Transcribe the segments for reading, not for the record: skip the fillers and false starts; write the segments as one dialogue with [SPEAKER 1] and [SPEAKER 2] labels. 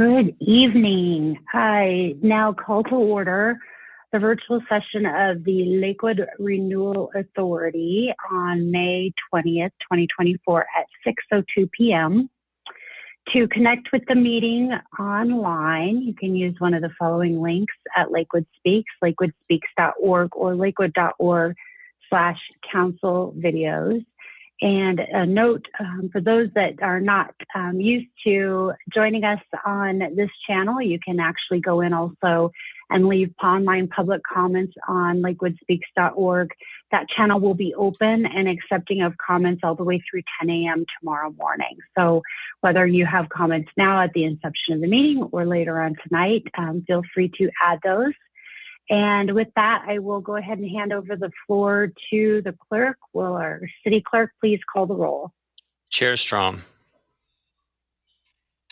[SPEAKER 1] Good evening. I now call to order the virtual session of the Lakewood Renewal Authority on May 20th, 2024 at 6:02 p.m. To connect with the meeting online, you can use one of the following links at Lakewood Speaks, lakewoodspeaks.org or lakewood.org/council videos. And a note for those that are not used to joining us on this channel, you can actually go in also and leave online public comments on lakewoodspeaks.org. That channel will be open and accepting of comments all the way through 10 a.m. tomorrow morning. So whether you have comments now at the inception of the meeting or later on tonight, feel free to add those. And with that, I will go ahead and hand over the floor to the clerk. Will our city clerk please call the roll?
[SPEAKER 2] Chair Strom.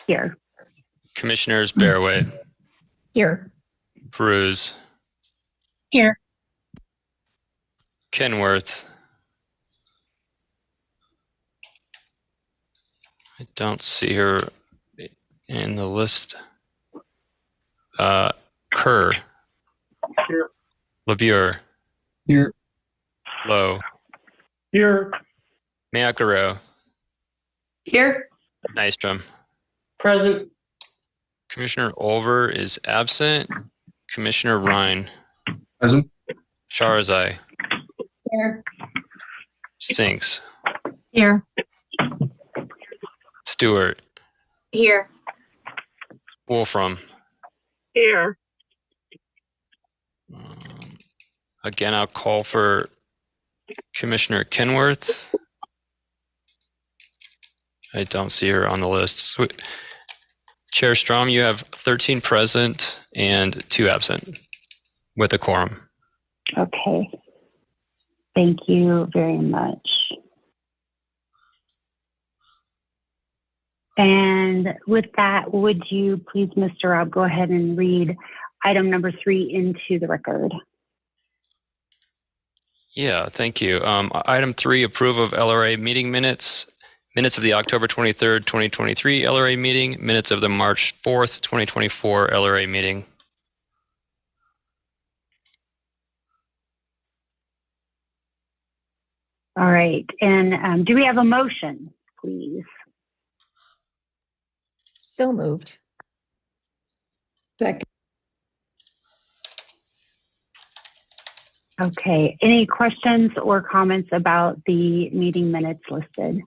[SPEAKER 1] Here.
[SPEAKER 2] Commissioners Bearway.
[SPEAKER 3] Here.
[SPEAKER 2] Peruse.
[SPEAKER 3] Here.
[SPEAKER 2] Kenworth. I don't see her in the list. Kerr.
[SPEAKER 4] Here.
[SPEAKER 2] LeBure.
[SPEAKER 4] Here.
[SPEAKER 2] Lowe.
[SPEAKER 4] Here.
[SPEAKER 2] Mayakaro.
[SPEAKER 3] Here.
[SPEAKER 2] Nystrom.
[SPEAKER 3] Present.
[SPEAKER 2] Commissioner Olver is absent. Commissioner Ryan.
[SPEAKER 4] Present.
[SPEAKER 2] Sharazai.
[SPEAKER 3] Here.
[SPEAKER 2] Sinks.
[SPEAKER 3] Here.
[SPEAKER 2] Stewart.
[SPEAKER 3] Here.
[SPEAKER 2] Wolfram.
[SPEAKER 3] Here.
[SPEAKER 2] Again, I'll call for Commissioner Kenworth. I don't see her on the list. Chair Strom, you have 13 present and 2 absent with a quorum.
[SPEAKER 1] Okay. Thank you very much. And with that, would you please, Mr. Rob, go ahead and read item number 3 into the record?
[SPEAKER 2] Yeah, thank you. Item 3, approve of LRA meeting minutes. Minutes of the October 23rd, 2023 LRA meeting. Minutes of the March 4th, 2024 LRA meeting.
[SPEAKER 1] All right. And do we have a motion, please?
[SPEAKER 3] So moved. Second.
[SPEAKER 1] Okay. Any questions or comments about the meeting minutes listed?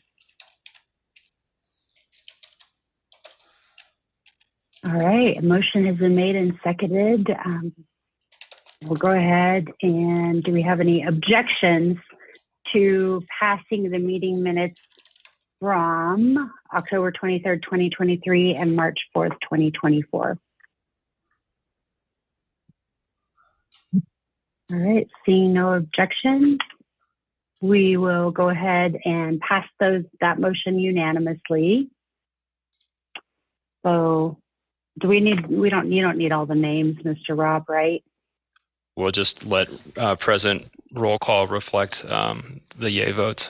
[SPEAKER 1] All right. A motion has been made and seconded. We'll go ahead and do we have any objections to passing the meeting minutes from October 23rd, 2023 and March 4th, 2024? All right, seeing no objection, we will go ahead and pass that motion unanimously. So you don't need all the names, Mr. Rob, right?
[SPEAKER 2] We'll just let present roll call reflect the yay votes.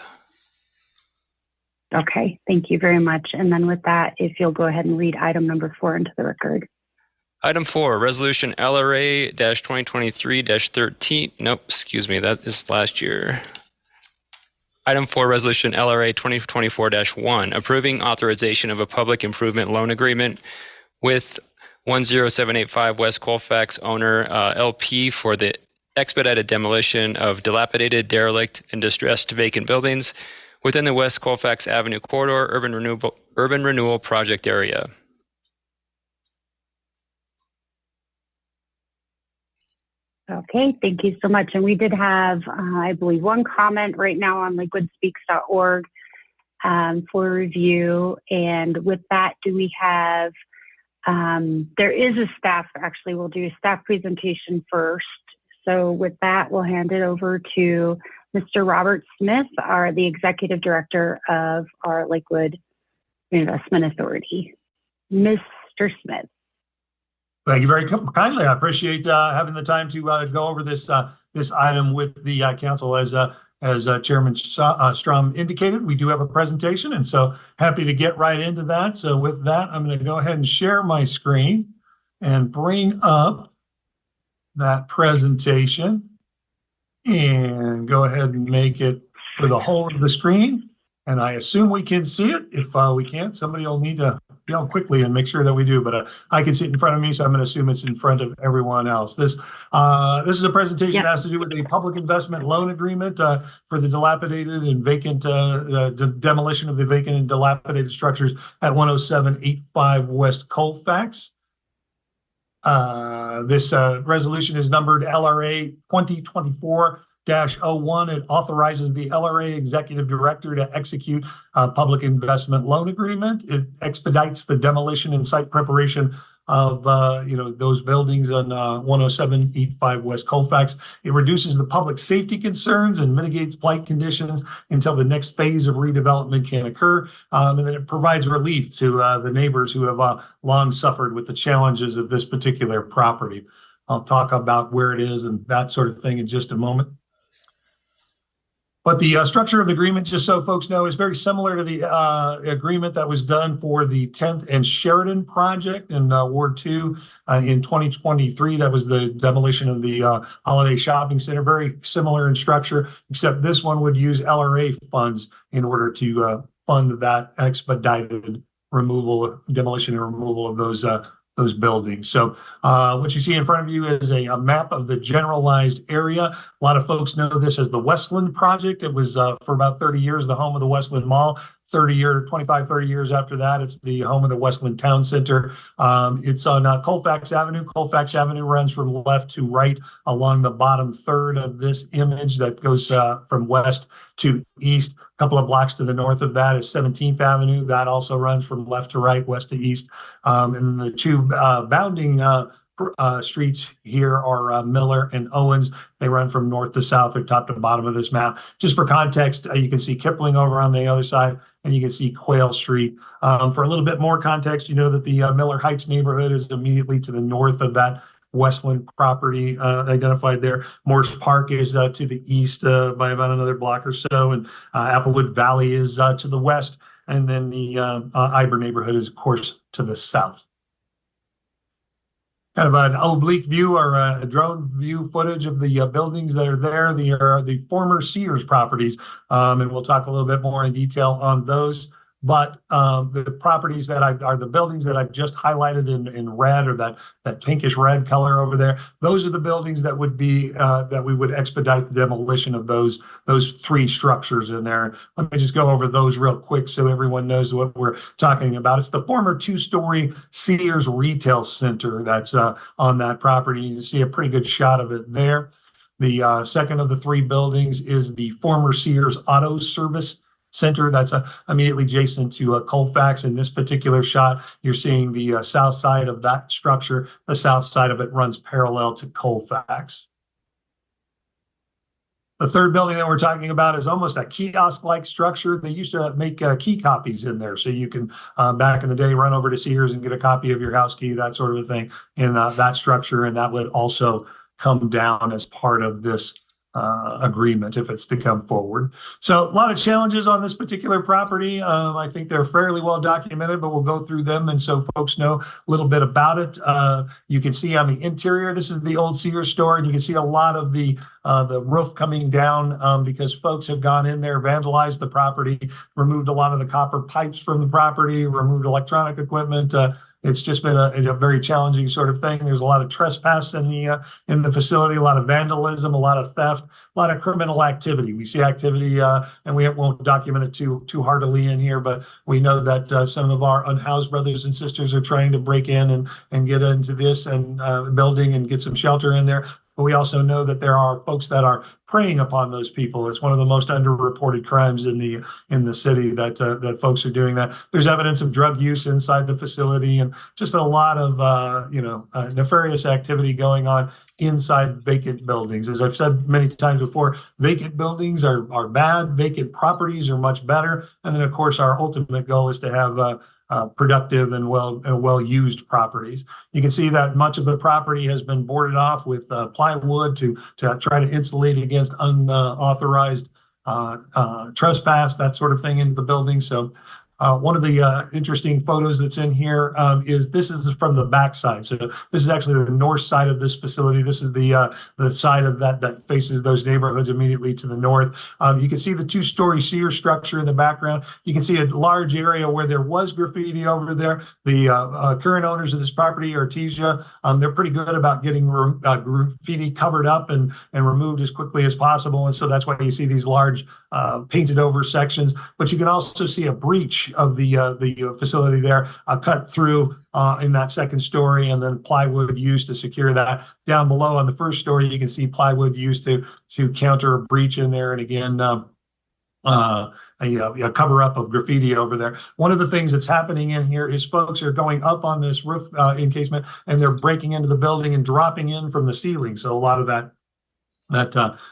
[SPEAKER 1] Okay, thank you very much. And then with that, if you'll go ahead and read item number 4 into the record.
[SPEAKER 2] Item 4, resolution LRA-2023-13. Nope, excuse me, that is last year. Item 4, resolution LRA 2024-1, approving authorization of a public improvement loan agreement with 10785 West Colfax owner LP for the expedited demolition of dilapidated, derelict, and distressed vacant buildings within the West Colfax Avenue corridor urban renewal project area.
[SPEAKER 1] Okay, thank you so much. And we did have, I believe, one comment right now on lakewoodspeaks.org for review. And with that, do we have, there is a staff, actually, we'll do a staff presentation first. So with that, we'll hand it over to Mr. Robert Smith, the Executive Director of our Lakewood Reinvestment Authority. Mr. Smith.
[SPEAKER 4] Thank you very kindly. I appreciate having the time to go over this item with the council. As as Chairman Strom indicated, we do have a presentation, and so happy to get right into that. So with that, I'm going to go ahead and share my screen and bring up that presentation and go ahead and make it for the whole of the screen. And I assume we can see it. If we can't, somebody will need to yell quickly and make sure that we do. But I can see it in front of me, so I'm going to assume it's in front of everyone else. This is a presentation that has to do with a public investment loan agreement for the dilapidated and vacant, the demolition of the vacant and dilapidated structures at 10785 West Colfax. This resolution is numbered LRA 2024-01. It authorizes the LRA executive director to execute a public investment loan agreement. It expedites the demolition and site preparation of those buildings on 10785 West Colfax. It reduces the public safety concerns and mitigates blight conditions until the next phase of redevelopment can occur. And then it provides relief to the neighbors who have long suffered with the challenges of this particular property. I'll talk about where it is and that sort of thing in just a moment. But the structure of the agreement, just so folks know, is very similar to the agreement that was done for the 10th and Sheridan project in Ward 2 in 2023. That was the demolition of the Holiday Shopping Center. Very similar in structure, except this one would use LRA funds in order to fund that expedited demolition and removal of those buildings. So what you see in front of you is a map of the generalized area. A lot of folks know this as the Westland project. It was for about 30 years the home of the Westland Mall. 30 years after that, it's the home of the Westland Town Center. It's on Colfax Avenue. Colfax Avenue runs from left to right along the bottom third of this image that goes from west to east. A couple of blocks to the north of that is 17th Avenue. That also runs from left to right, west to east. And then the two bounding streets here are Miller and Owens. They run from north to south or top to bottom of this map. Just for context, you can see Kipling over on the other side, and you can see Quail Street. For a little bit more context, you know that the Miller Heights neighborhood is immediately to the north of that Westland property identified there. Morse Park is to the east by about another block or so, and Applewood Valley is to the west, and then the Iber neighborhood is, of course, to the south. Kind of an oblique view or a drone view footage of the buildings that are there. The former Sears properties, and we'll talk a little bit more in detail on those. But the properties that are the buildings that I've just highlighted in red, or that pinkish red color over there, those are the buildings that would be that we would expedite the demolition of those three structures in there. Let me just go over those real quick so everyone knows what we're talking about. It's the former two-story Sears retail center that's on that property. You can see a pretty good shot of it there. The second of the three buildings is the former Sears Auto Service Center that's immediately adjacent to Colfax. In this particular shot, you're seeing the south side of that structure. The south side of it runs parallel to Colfax. The third building that we're talking about is almost a kiosk-like structure. They used to make key copies in there, so you can, back in the day, run over to Sears and get a copy of your house key, that sort of thing, in that structure, and that would also come down as part of this agreement if it's to come forward. So a lot of challenges on this particular property. I think they're fairly well documented, but we'll go through them, and so folks know a little bit about it. You can see on the interior, this is the old Sears store, and you can see a lot of the roof coming down because folks have gone in there, vandalized the property, removed a lot of the copper pipes from the property, removed electronic equipment. It's just been a very challenging sort of thing. There's a lot of trespass in the facility, a lot of vandalism, a lot of theft, a lot of criminal activity. We see activity, and we won't document it too heartily in here, but we know that some of our unhoused brothers and sisters are trying to break in and get into this and building and get some shelter in there. But we also know that there are folks that are preying upon those people. It's one of the most underreported crimes in the city that folks are doing that. There's evidence of drug use inside the facility, and just a lot of nefarious activity going on inside vacant buildings. As I've said many times before, vacant buildings are bad. Vacant properties are much better. And then, of course, our ultimate goal is to have productive and well-used properties. You can see that much of the property has been boarded off with plywood to try to insulate against unauthorized trespass, that sort of thing into the building. So one of the interesting photos that's in here is this is from the back side. So this is actually the north side of this facility. This is the side of that faces those neighborhoods immediately to the north. You can see the two-story Sears structure in the background. You can see a large area where there was graffiti over there. The current owners of this property, Artesia, they're pretty good about getting graffiti covered up and removed as quickly as possible. And so that's why you see these large painted over sections. But you can also see a breach of the facility there, cut through in that second story, and then plywood used to secure that. Down below on the first story, you can see plywood used to counter a breach in there, and again, a cover up of graffiti over there. One of the things that's happening in here is folks are going up on this roof encasement, and they're breaking into the building and dropping in from the ceiling. So a lot of that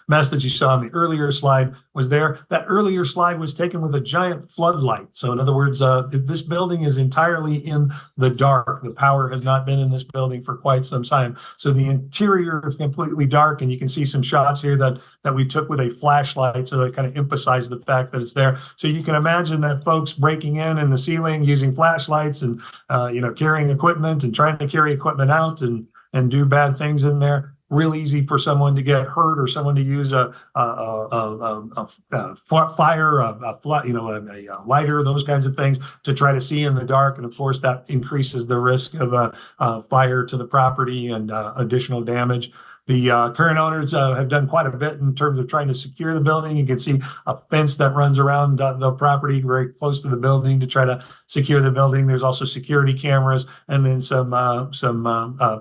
[SPEAKER 4] mess that you saw in the earlier slide was there. That earlier slide was taken with a giant floodlight. So in other words, this building is entirely in the dark. The power has not been in this building for quite some time. So the interior is completely dark, and you can see some shots here that we took with a flashlight, so that kind of emphasize the fact that it's there. So you can imagine that folks breaking in the ceiling using flashlights and carrying equipment and trying to carry equipment out and do bad things in there. Real easy for someone to get hurt, or someone to use a fire, a lighter, those kinds of things to try to see in the dark. And of course, that increases the risk of fire to the property and additional damage. The current owners have done quite a bit in terms of trying to secure the building. You can see a fence that runs around the property very close to the building to try to secure the building. There's also security cameras, and then some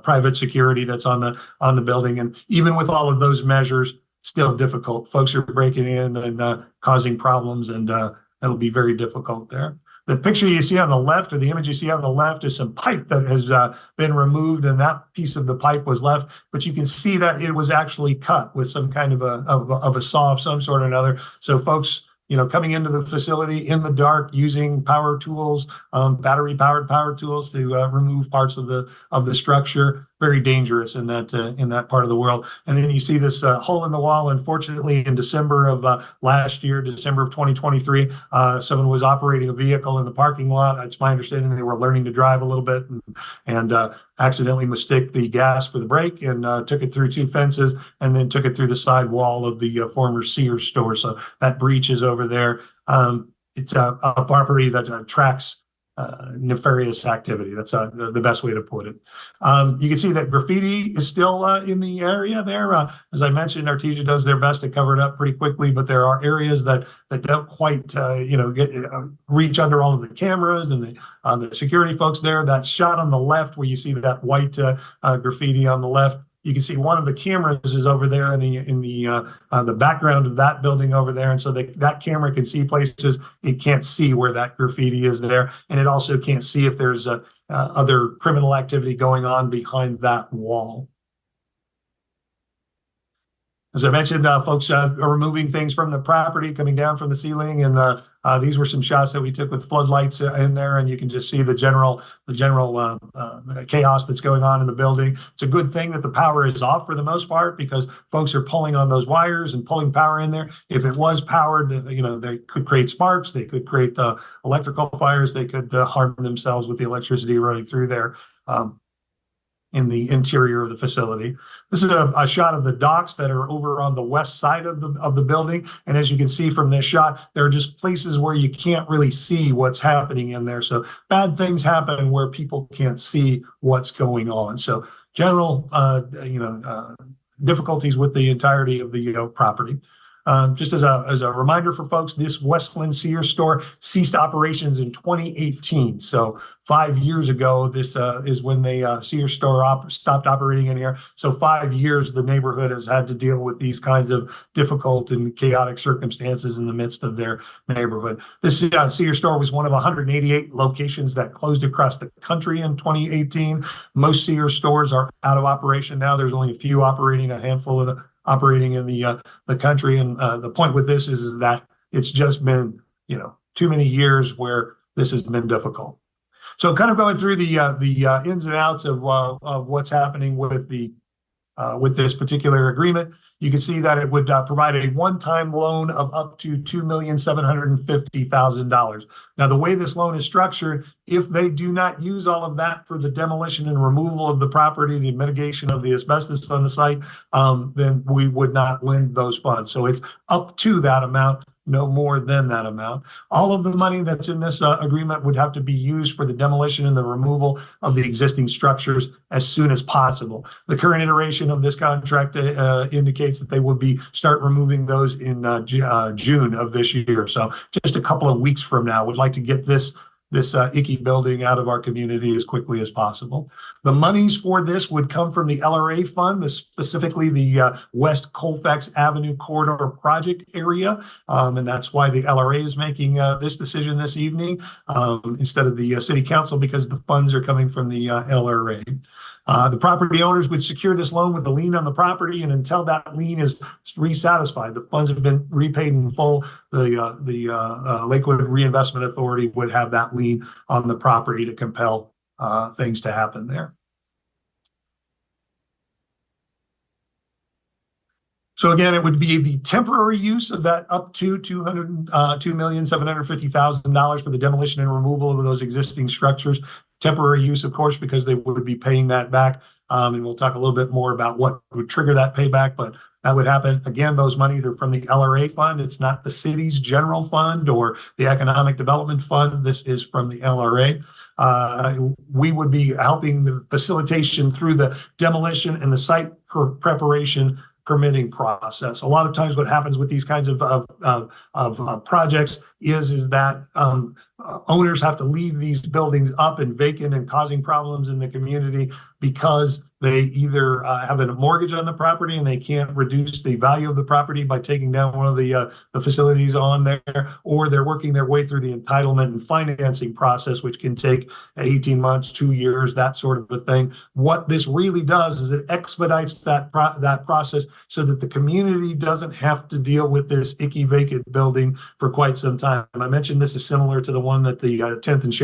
[SPEAKER 4] private security that's on the building. And even with all of those measures, still difficult. Folks are breaking in and causing problems, and it'll be very difficult there. The picture you see on the left, or the image you see on the left, is some pipe that has been removed, and that piece of the pipe was left. But you can see that it was actually cut with some kind of a saw of some sort or another. So folks, coming into the facility in the dark using power tools, battery-powered power tools to remove parts of the structure. Very dangerous in that part of the world. And then you see this hole in the wall. Unfortunately, in December of last year, December of 2023, someone was operating a vehicle in the parking lot. It's my understanding they were learning to drive a little bit and accidentally mistook the gas for the brake and took it through two fences and then took it through the side wall of the former Sears store. So that breach is over there. It's a property that attracts nefarious activity. That's the best way to put it. You can see that graffiti is still in the area there. As I mentioned, Artesia does their best to cover it up pretty quickly, but there are areas that don't quite reach under all of the cameras and the security folks there. That shot on the left where you see that white graffiti on the left, you can see one of the cameras is over there in the background of that building over there, and so that camera can see places it can't see where that graffiti is there, and it also can't see if there's other criminal activity going on behind that wall. As I mentioned, folks are removing things from the property, coming down from the ceiling, and these were some shots that we took with floodlights in there, and you can just see the general chaos that's going on in the building. It's a good thing that the power is off for the most part, because folks are pulling on those wires and pulling power in there. If it was powered, they could create sparks, they could create electrical fires, they could harm themselves with the electricity running through there. In the interior of the facility. This is a shot of the docks that are over on the west side of the building. And as you can see from this shot, there are just places where you can't really see what's happening in there. So bad things happen where people can't see what's going on. So general, difficulties with the entirety of the property. Just as a reminder for folks, this Westland Sears store ceased operations in 2018. So 5 years ago, this is when the Sears store stopped operating in here. So 5 years, the neighborhood has had to deal with these kinds of difficult and chaotic circumstances in the midst of their neighborhood. This Sears store was one of 188 locations that closed across the country in 2018. Most Sears stores are out of operation now. There's only a few operating, a handful of them operating in the country. And the point with this is that it's just been, too many years where this has been difficult. So kind of going through the ins and outs of what's happening with the with this particular agreement. You can see that it would provide a one-time loan of up to $2,750,000. Now, the way this loan is structured, if they do not use all of that for the demolition and removal of the property, the mitigation of the asbestos on the site, then we would not lend those funds. So it's up to that amount, no more than that amount. All of the money that's in this agreement would have to be used for the demolition and the removal of the existing structures as soon as possible. The current iteration of this contract indicates that they will start removing those in June of this year. So just a couple of weeks from now, we'd like to get this icky building out of our community as quickly as possible. The monies for this would come from the LRA fund, specifically the West Colfax Avenue Corridor Project area. And that's why the LRA is making this decision this evening instead of the City Council, because the funds are coming from the LRA. The property owners would secure this loan with a lien on the property, and until that lien is resatisfied, the funds have been repaid in full, the Lakewood Reinvestment Authority would have that lien on the property to compel things to happen there. So again, it would be the temporary use of that up to $2,750,000 for the demolition and removal of those existing structures. Temporary use, of course, because they would be paying that back. And we'll talk a little bit more about what would trigger that payback, but that would happen. Again, those monies are from the LRA fund. It's not the city's general fund or the economic development fund. This is from the LRA. We would be helping the facilitation through the demolition and the site preparation permitting process. A lot of times what happens with these kinds of projects is that owners have to leave these buildings up and vacant and causing problems in the community because they either have a mortgage on the property and they can't reduce the value of the property by taking down one of the facilities on there, or they're working their way through the entitlement and financing process, which can take 18 months, 2 years, that sort of a thing. What this really does is it expedites that process so that the community doesn't have to deal with this icky vacant building for quite some time. I mentioned this is similar to the one that the 10th and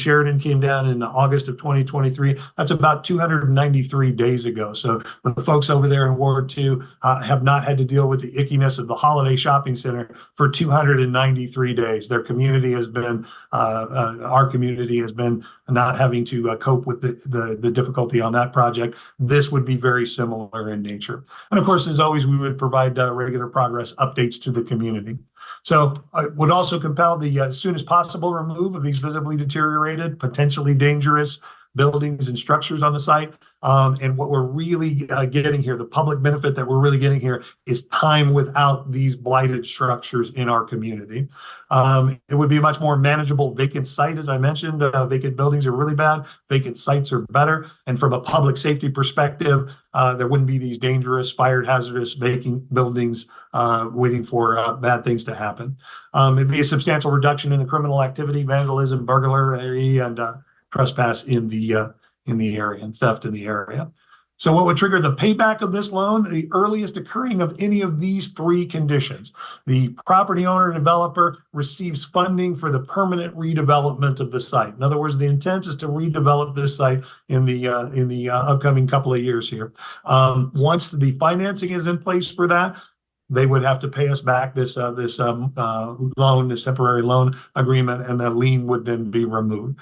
[SPEAKER 4] Sheridan came down in August of 2023. That's about 293 days ago. So the folks over there in Ward 2 have not had to deal with the ickiness of the Holiday Shopping Center for 293 days. Their community has been, our community has been not having to cope with the difficulty on that project. This would be very similar in nature. And of course, as always, we would provide regular progress updates to the community. So it would also compel the as soon as possible remove of these visibly deteriorated, potentially dangerous buildings and structures on the site. And what we're really getting here, the public benefit that we're really getting here, is time without these blighted structures in our community. It would be a much more manageable vacant site, as I mentioned. Vacant buildings are really bad. Vacant sites are better. And from a public safety perspective, there wouldn't be these dangerous, fire hazardous vacant buildings waiting for bad things to happen. It'd be a substantial reduction in the criminal activity, vandalism, burglary, and trespass in the area and theft in the area. So what would trigger the payback of this loan? The earliest occurring of any of these three conditions. The property owner developer receives funding for the permanent redevelopment of the site. In other words, the intent is to redevelop this site in the upcoming couple of years here. Once the financing is in place for that, they would have to pay us back this loan, this temporary loan agreement, and the lien would then be removed.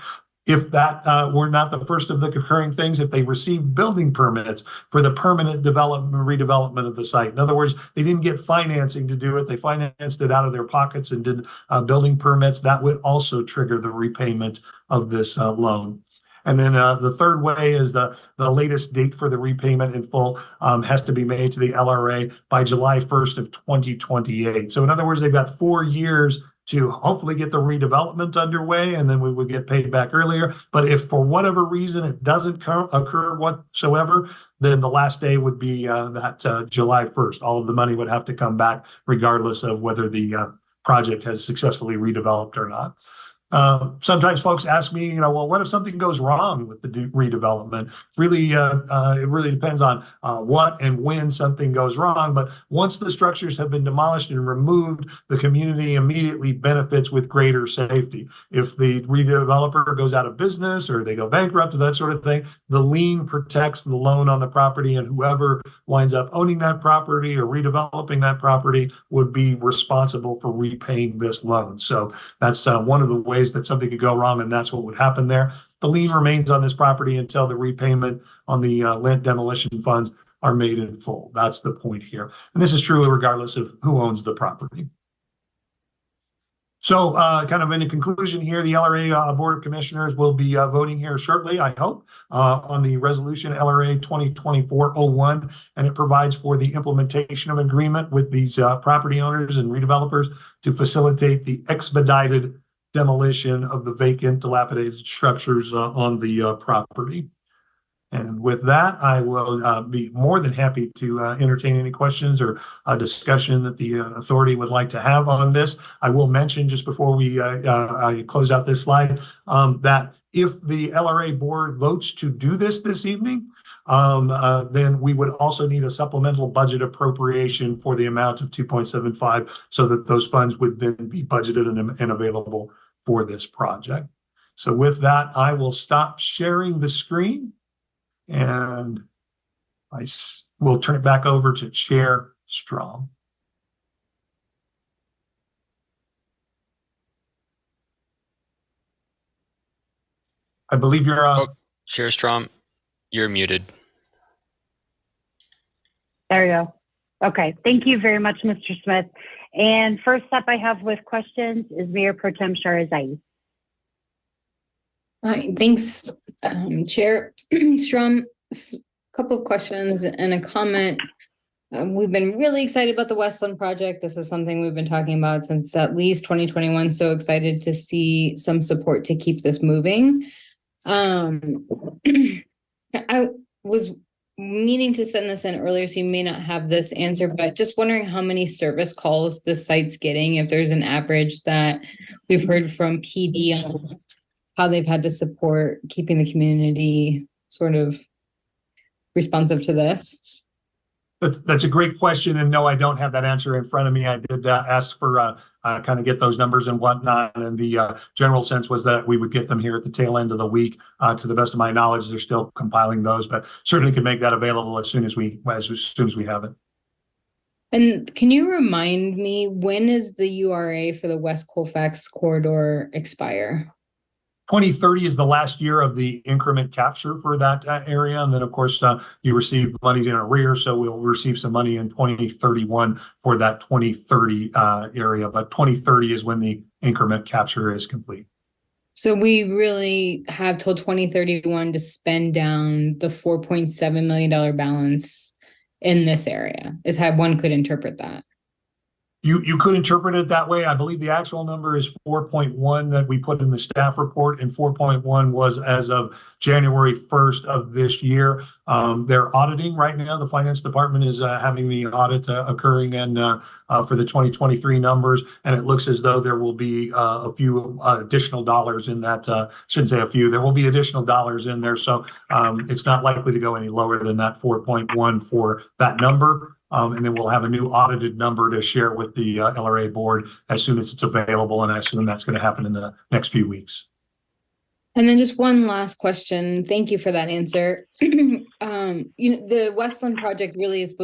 [SPEAKER 4] If that were not the first of the occurring things, if they received building permits for the permanent redevelopment of the site. In other words, they didn't get financing to do it. They financed it out of their pockets and did building permits. That would also trigger the repayment of this loan. And then the third way is the latest date for the repayment in full has to be made to the LRA by July 1st of 2028. So in other words, they've got 4 years to hopefully get the redevelopment underway, and then we would get paid back earlier. But if for whatever reason it doesn't occur whatsoever, then the last day would be that July 1st. All of the money would have to come back regardless of whether the project has successfully redeveloped or not. Sometimes folks ask me, well, what if something goes wrong with the redevelopment? Really, it really depends on what and when something goes wrong. But once the structures have been demolished and removed, the community immediately benefits with greater safety. If the redeveloper goes out of business or they go bankrupt or that sort of thing, the lien protects the loan on the property, and whoever winds up owning that property or redeveloping that property would be responsible for repaying this loan. So that's one of the ways that something could go wrong, and that's what would happen there. The lien remains on this property until the repayment on the land demolition funds are made in full. That's the point here. And this is true regardless of who owns the property. So kind of in conclusion here, the LRA Board of Commissioners will be voting here shortly, I hope, on the resolution LRA 2024-01, and it provides for the implementation of an agreement with these property owners and redevelopers to facilitate the expedited demolition of the vacant, dilapidated structures on the property. And with that, I will be more than happy to entertain any questions or discussion that the authority would like to have on this. I will mention just before we I close out this slide that if the LRA board votes to do this evening, then we would also need a supplemental budget appropriation for the amount of 2.75 so that those funds would then be budgeted and available for this project. So with that, I will stop sharing the screen and I will turn it back over to Chair Strom. I believe you're
[SPEAKER 2] Chair Strom, you're muted.
[SPEAKER 1] There you go. Okay, thank you very much, Mr. Smith. And first up I have with questions is Mayor Pro Tem Sharazai.
[SPEAKER 3] Hi, thanks, Chair Strom. A couple of questions and a comment. We've been really excited about the Westland project. This is something we've been talking about since at least 2021. So excited to see some support to keep this moving. I was meaning to send this in earlier, so you may not have this answer, but just wondering how many service calls the site's getting, if there's an average that we've heard from PD on how they've had to support keeping the community sort of responsive to this.
[SPEAKER 4] That's a great question, and no, I don't have that answer in front of me. I did ask for kind of get those numbers and whatnot, and the general sense was that we would get them here at the tail end of the week. To the best of my knowledge, they're still compiling those, but certainly can make that available as soon as we have it.
[SPEAKER 3] And can you remind me, when is the URA for the West Colfax corridor expire?
[SPEAKER 4] 2030 is the last year of the increment capture for that area. And then, of course, you receive monies in arrears. So we'll receive some money in 2031 for that 2030 area. But 2030 is when the increment capture is complete.
[SPEAKER 3] So we really have till 2031 to spend down the $4.7 million balance in this area, is how one could interpret that.
[SPEAKER 4] You could interpret it that way. I believe the actual number is 4.1 that we put in the staff report, and 4.1 was as of January 1st of this year. They're auditing right now. The finance department is having the audit occurring and for the 2023 numbers, and it looks as though there will be a few additional dollars in that. Shouldn't say a few. There will be additional dollars in there, so it's not likely to go any lower than that 4.1 for that number. And then we'll have a new audited number to share with the LRA board as soon as it's available, and I assume that's going to happen in the next few weeks.
[SPEAKER 3] And then just one last question. Thank you for that answer. The Westland project really is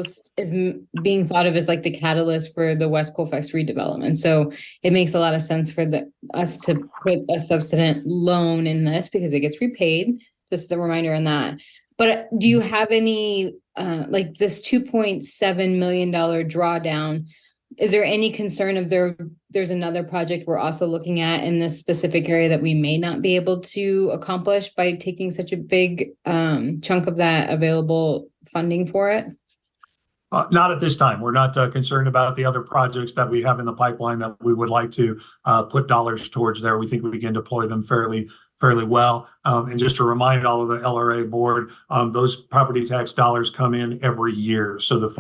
[SPEAKER 3] being thought of as like the catalyst for the West Colfax redevelopment. So it makes a lot of sense for us to put a subsequent loan in this because it gets repaid. Just a reminder on that. But do you have any like this $2.7 million drawdown? Is there any concern of there's another project we're also looking at in this specific area that we may not be able to accomplish by taking such a big chunk of that available funding for it?
[SPEAKER 4] Not at this time. We're not concerned about the other projects that we have in the pipeline that we would like to put dollars towards there. We think we can deploy them fairly well. And just to remind all of the LRA board, those property tax dollars come in every year. So the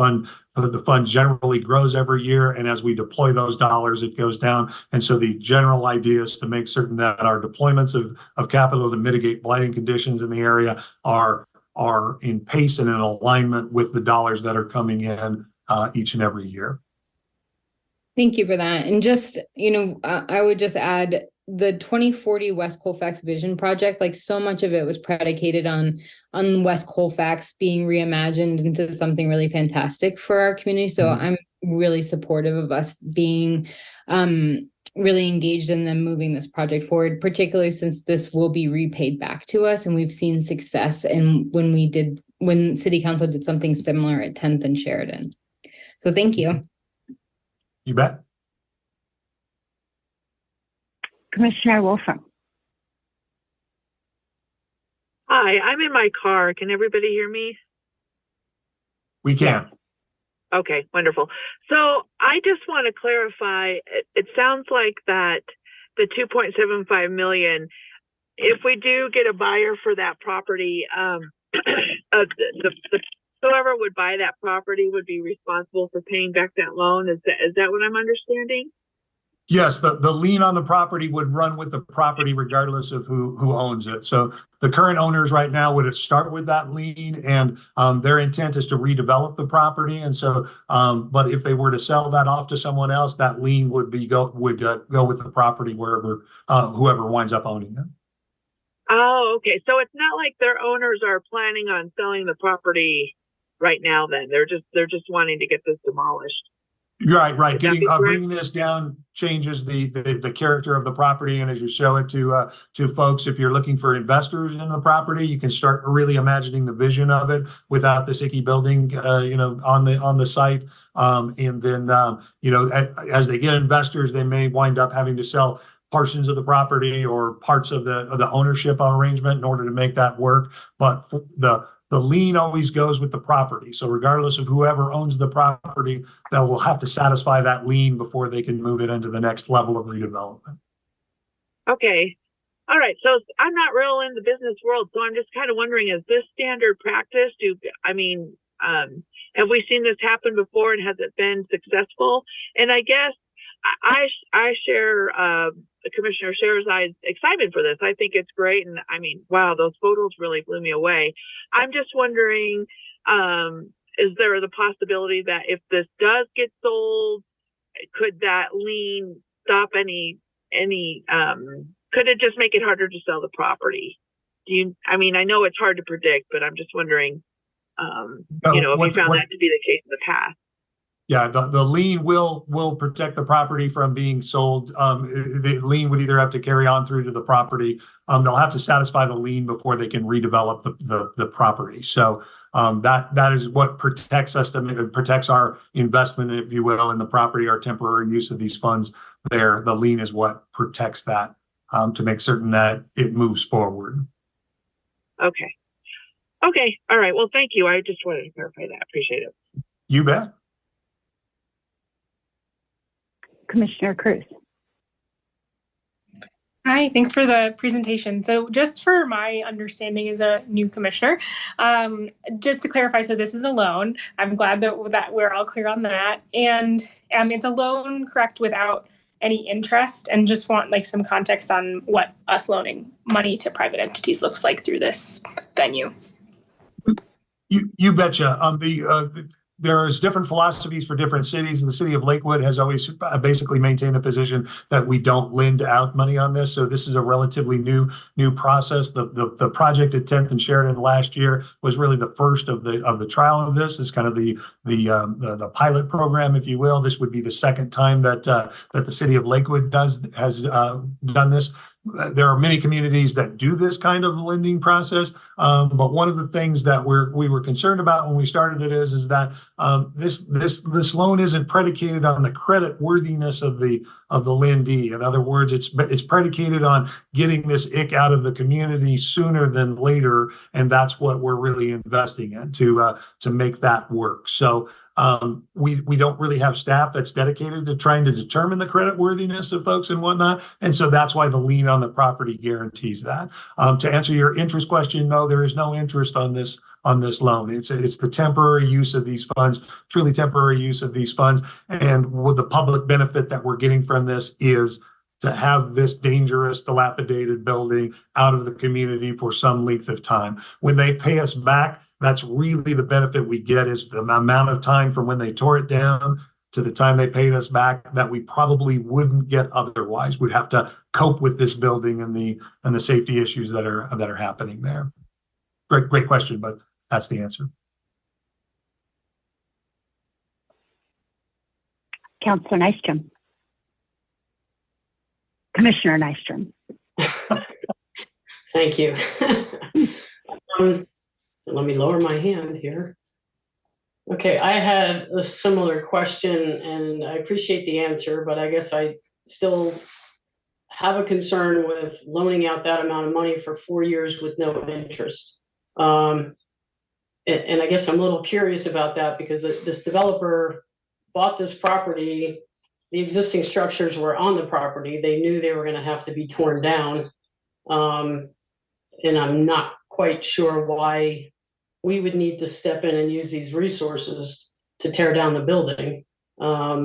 [SPEAKER 4] the fund generally grows every year, and as we deploy those dollars, it goes down. And so the general idea is to make certain that our deployments of capital to mitigate blighting conditions in the area are in pace and in alignment with the dollars that are coming in each and every year.
[SPEAKER 3] Thank you for that. And just, I would just add the 2040 West Colfax Vision Project, like so much of it was predicated on West Colfax being reimagined into something really fantastic for our community. So I'm really supportive of us being really engaged in them moving this project forward, particularly since this will be repaid back to us. And we've seen success in when City Council did something similar at 10th and Sheridan. So thank you.
[SPEAKER 4] You bet.
[SPEAKER 1] Commissioner Wolfram.
[SPEAKER 5] Hi, I'm in my car. Can everybody hear me?
[SPEAKER 4] We can.
[SPEAKER 5] Okay, wonderful. So I just want to clarify, it sounds like that the 2.75 million, if we do get a buyer for that property, whoever would buy that property would be responsible for paying back that loan. Is that what I'm understanding?
[SPEAKER 4] Yes, the lien on the property would run with the property regardless of who owns it. So the current owners right now would start with that lien, and their intent is to redevelop the property. And so, but if they were to sell that off to someone else, that lien would go with the property wherever whoever winds up owning it.
[SPEAKER 5] Oh, okay. So it's not like their owners are planning on selling the property right now. Then they're just wanting to get this demolished.
[SPEAKER 4] Right. Bringing this down changes the character of the property, and as you show it to folks, if you're looking for investors in the property, you can start really imagining the vision of it without this icky building, on the site. And then as they get investors, they may wind up having to sell portions of the property or parts of the ownership arrangement in order to make that work. But the lien always goes with the property. So regardless of whoever owns the property, they will have to satisfy that lien before they can move it into the next level of redevelopment.
[SPEAKER 5] Okay. All right. So I'm not real in the business world, so I'm just kind of wondering, is this standard practice? Have we seen this happen before, and has it been successful? And I guess I share Commissioner Sherzai's excitement for this. I think it's great. And I mean, wow, those photos really blew me away. I'm just wondering, is there the possibility that if this does get sold, could that lien stop could it just make it harder to sell the property? I know it's hard to predict, but I'm just wondering, if you found that to be the case in the past.
[SPEAKER 4] Yeah, the lien will protect the property from being sold. The lien would either have to carry on through to the property. They'll have to satisfy the lien before they can redevelop the property. So that is what protects us, protects our investment, if you will, in the property, our temporary use of these funds there. The lien is what protects that to make certain that it moves forward.
[SPEAKER 5] Okay. All right. Well, thank you. I just wanted to clarify that. Appreciate it.
[SPEAKER 4] You bet.
[SPEAKER 1] Commissioner Cruz.
[SPEAKER 6] Hi, thanks for the presentation. So just for my understanding as a new commissioner, just to clarify, so this is a loan. I'm glad that we're all clear on that. And it's a loan, correct, without any interest, and just want some context on what us loaning money to private entities looks like through this venue.
[SPEAKER 4] You betcha. There's different philosophies for different cities, and the city of Lakewood has always basically maintained the position that we don't lend out money on this. So this is a relatively new process. The project at 10th and Sheridan last year was really the first of the trial of this. It's kind of the pilot program, if you will. This would be the second time that the city of Lakewood has done this. There are many communities that do this kind of lending process, but one of the things that we were concerned about when we started it is that this loan isn't predicated on the credit worthiness of the lendee. In other words, it's predicated on getting this ick out of the community sooner than later, and that's what we're really investing in to make that work. So we don't really have staff that's dedicated to trying to determine the credit worthiness of folks and whatnot. And so that's why the lien on the property guarantees that. To answer your interest question, no, there is no interest on this on this loan. It's the temporary use of these funds, truly temporary use of these funds. And with the public benefit that we're getting from this is to have this dangerous, dilapidated building out of the community for some length of time. When they pay us back, that's really the benefit we get, is the amount of time from when they tore it down to the time they paid us back that we probably wouldn't get otherwise. We'd have to cope with this building and the safety issues that are happening there. Great question, but that's the answer.
[SPEAKER 1] Councilor Nystrom. Commissioner Nystrom.
[SPEAKER 7] Thank you. Let me lower my hand here. Okay, I had a similar question, and I appreciate the answer, but I guess I still have a concern with loaning out that amount of money for 4 years with no interest. And I guess I'm a little curious about that, because this developer bought this property. The existing structures were on the property. They knew they were going to have to be torn down. And I'm not quite sure why we would need to step in and use these resources to tear down the building. I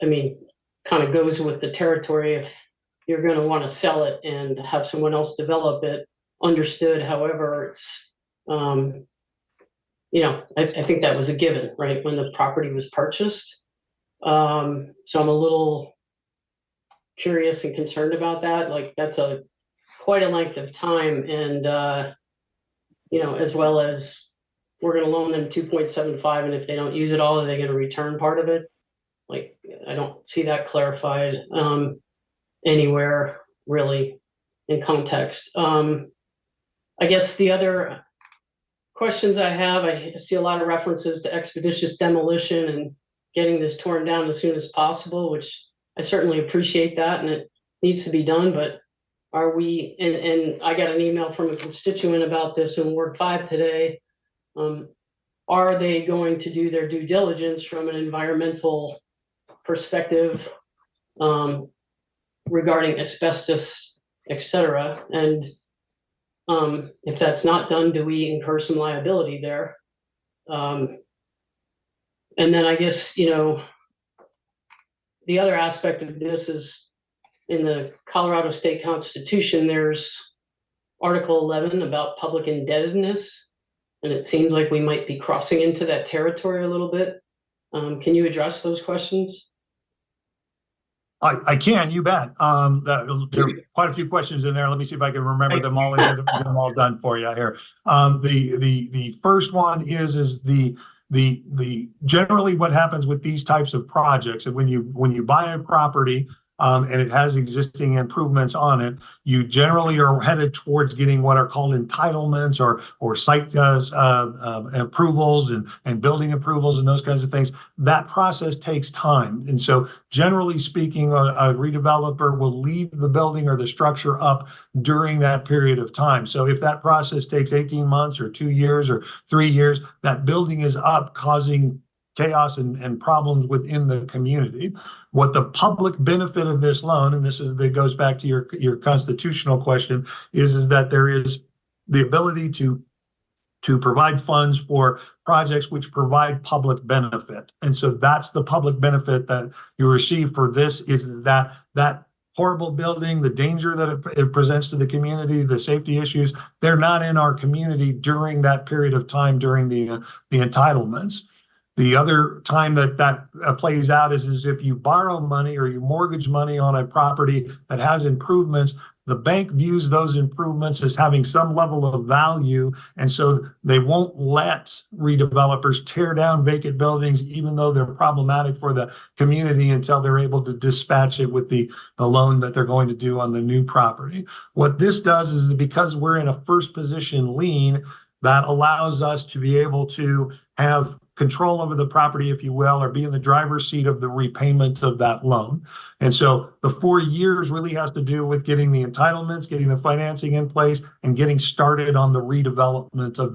[SPEAKER 7] mean, kind of goes with the territory. If you're going to want to sell it and have someone else develop it, understood. However, it's, you know, I think that was a given, right, when the property was purchased. So I'm a little curious and concerned about that. Like, that's quite a length of time, and you know, as well as we're going to loan them 2.75, and if they don't use it all, are they going to return part of it? Like, I don't see that clarified anywhere really in context. I guess the other questions I have, I see a lot of references to expeditious demolition and getting this torn down as soon as possible, which I certainly appreciate that, and it needs to be done. But are we, and I got an email from a constituent about this in Ward 5 today. Are they going to do their due diligence from an environmental perspective regarding asbestos, etc.? And if that's not done, do we incur some liability there? And then I guess, you know, the other aspect of this is, in the Colorado State Constitution, there's Article 11 about public indebtedness, and it seems like we might be crossing into that territory a little bit. Can you address those questions?
[SPEAKER 4] I can, you bet. There are quite a few questions in there. Let me see if I can remember them all and get them all done for you here. The first one is the generally what happens with these types of projects, and when you buy a property and it has existing improvements on it, you generally are headed towards getting what are called entitlements or site approvals and building approvals and those kinds of things. That process takes time. And so generally speaking, a redeveloper will leave the building or the structure up during that period of time. So if that process takes 18 months or 2 years or 3 years, that building is up, causing chaos and problems within the community. What the public benefit of this loan, and that goes back to your constitutional question, is that there is the ability to provide funds for projects which provide public benefit. And so that's the public benefit that you receive for this, is that horrible building, the danger that it presents to the community, the safety issues, they're not in our community during that period of time during the entitlements. The other time that plays out is if you borrow money or you mortgage money on a property that has improvements, the bank views those improvements as having some level of value, and so they won't let redevelopers tear down vacant buildings, even though they're problematic for the community, until they're able to dispatch it with the loan that they're going to do on the new property. What this does is, because we're in a first position lien, that allows us to be able to have control over the property, if you will, or be in the driver's seat of the repayment of that loan. And so the 4 years really has to do with getting the entitlements, getting the financing in place, and getting started on the redevelopment of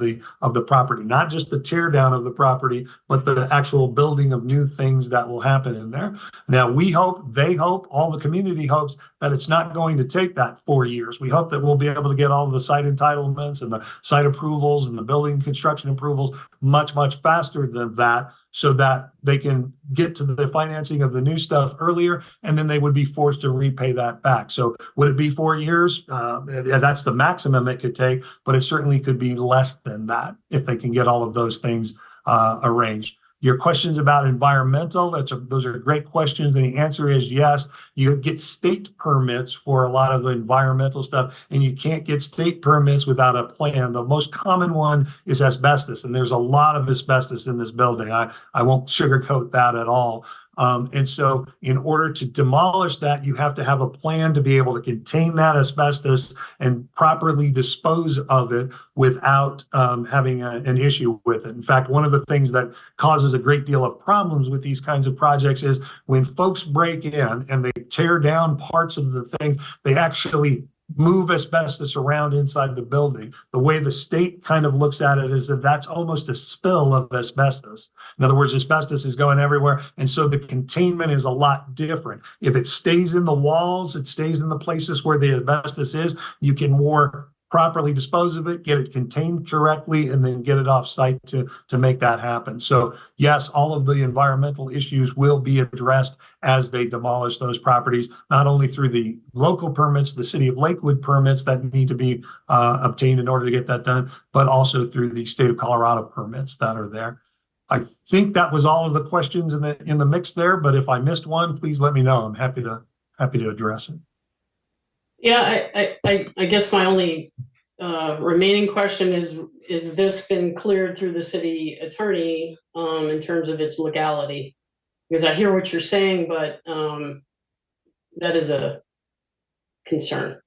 [SPEAKER 4] the property, not just the tear down of the property, but the actual building of new things that will happen in there. Now, we hope, they hope, all the community hopes that it's not going to take that 4 years. We hope that we'll be able to get all of the site entitlements and the site approvals and the building construction approvals much, much faster than that, so that they can get to the financing of the new stuff earlier, and then they would be forced to repay that back. So would it be 4 years? That's the maximum it could take, but it certainly could be less than that if they can get all of those things arranged. Your questions about environmental, those are great questions. And the answer is yes. You get state permits for a lot of the environmental stuff, and you can't get state permits without a plan. The most common one is asbestos, and there's a lot of asbestos in this building. I won't sugarcoat that at all. And so in order to demolish that, you have to have a plan to be able to contain that asbestos and properly dispose of it without having an issue with it. In fact, one of the things that causes a great deal of problems with these kinds of projects is when folks break in and they tear down parts of the thing, they actually move asbestos around inside the building. The way the state kind of looks at it is that that's almost a spill of asbestos. In other words, asbestos is going everywhere. And so the containment is a lot different. If it stays in the walls, it stays in the places where the asbestos is, you can more properly dispose of it, get it contained correctly, and then get it off site to make that happen. So yes, all of the environmental issues will be addressed as they demolish those properties, not only through the local permits, the city of Lakewood permits that need to be obtained in order to get that done, but also through the state of Colorado permits that are there. I think that was all of the questions in the mix there, but if I missed one, please let me know. I'm happy to address it.
[SPEAKER 7] Yeah, I guess my only remaining question is this been cleared through the city attorney in terms of its legality? Because I hear what you're saying, but that is a concern.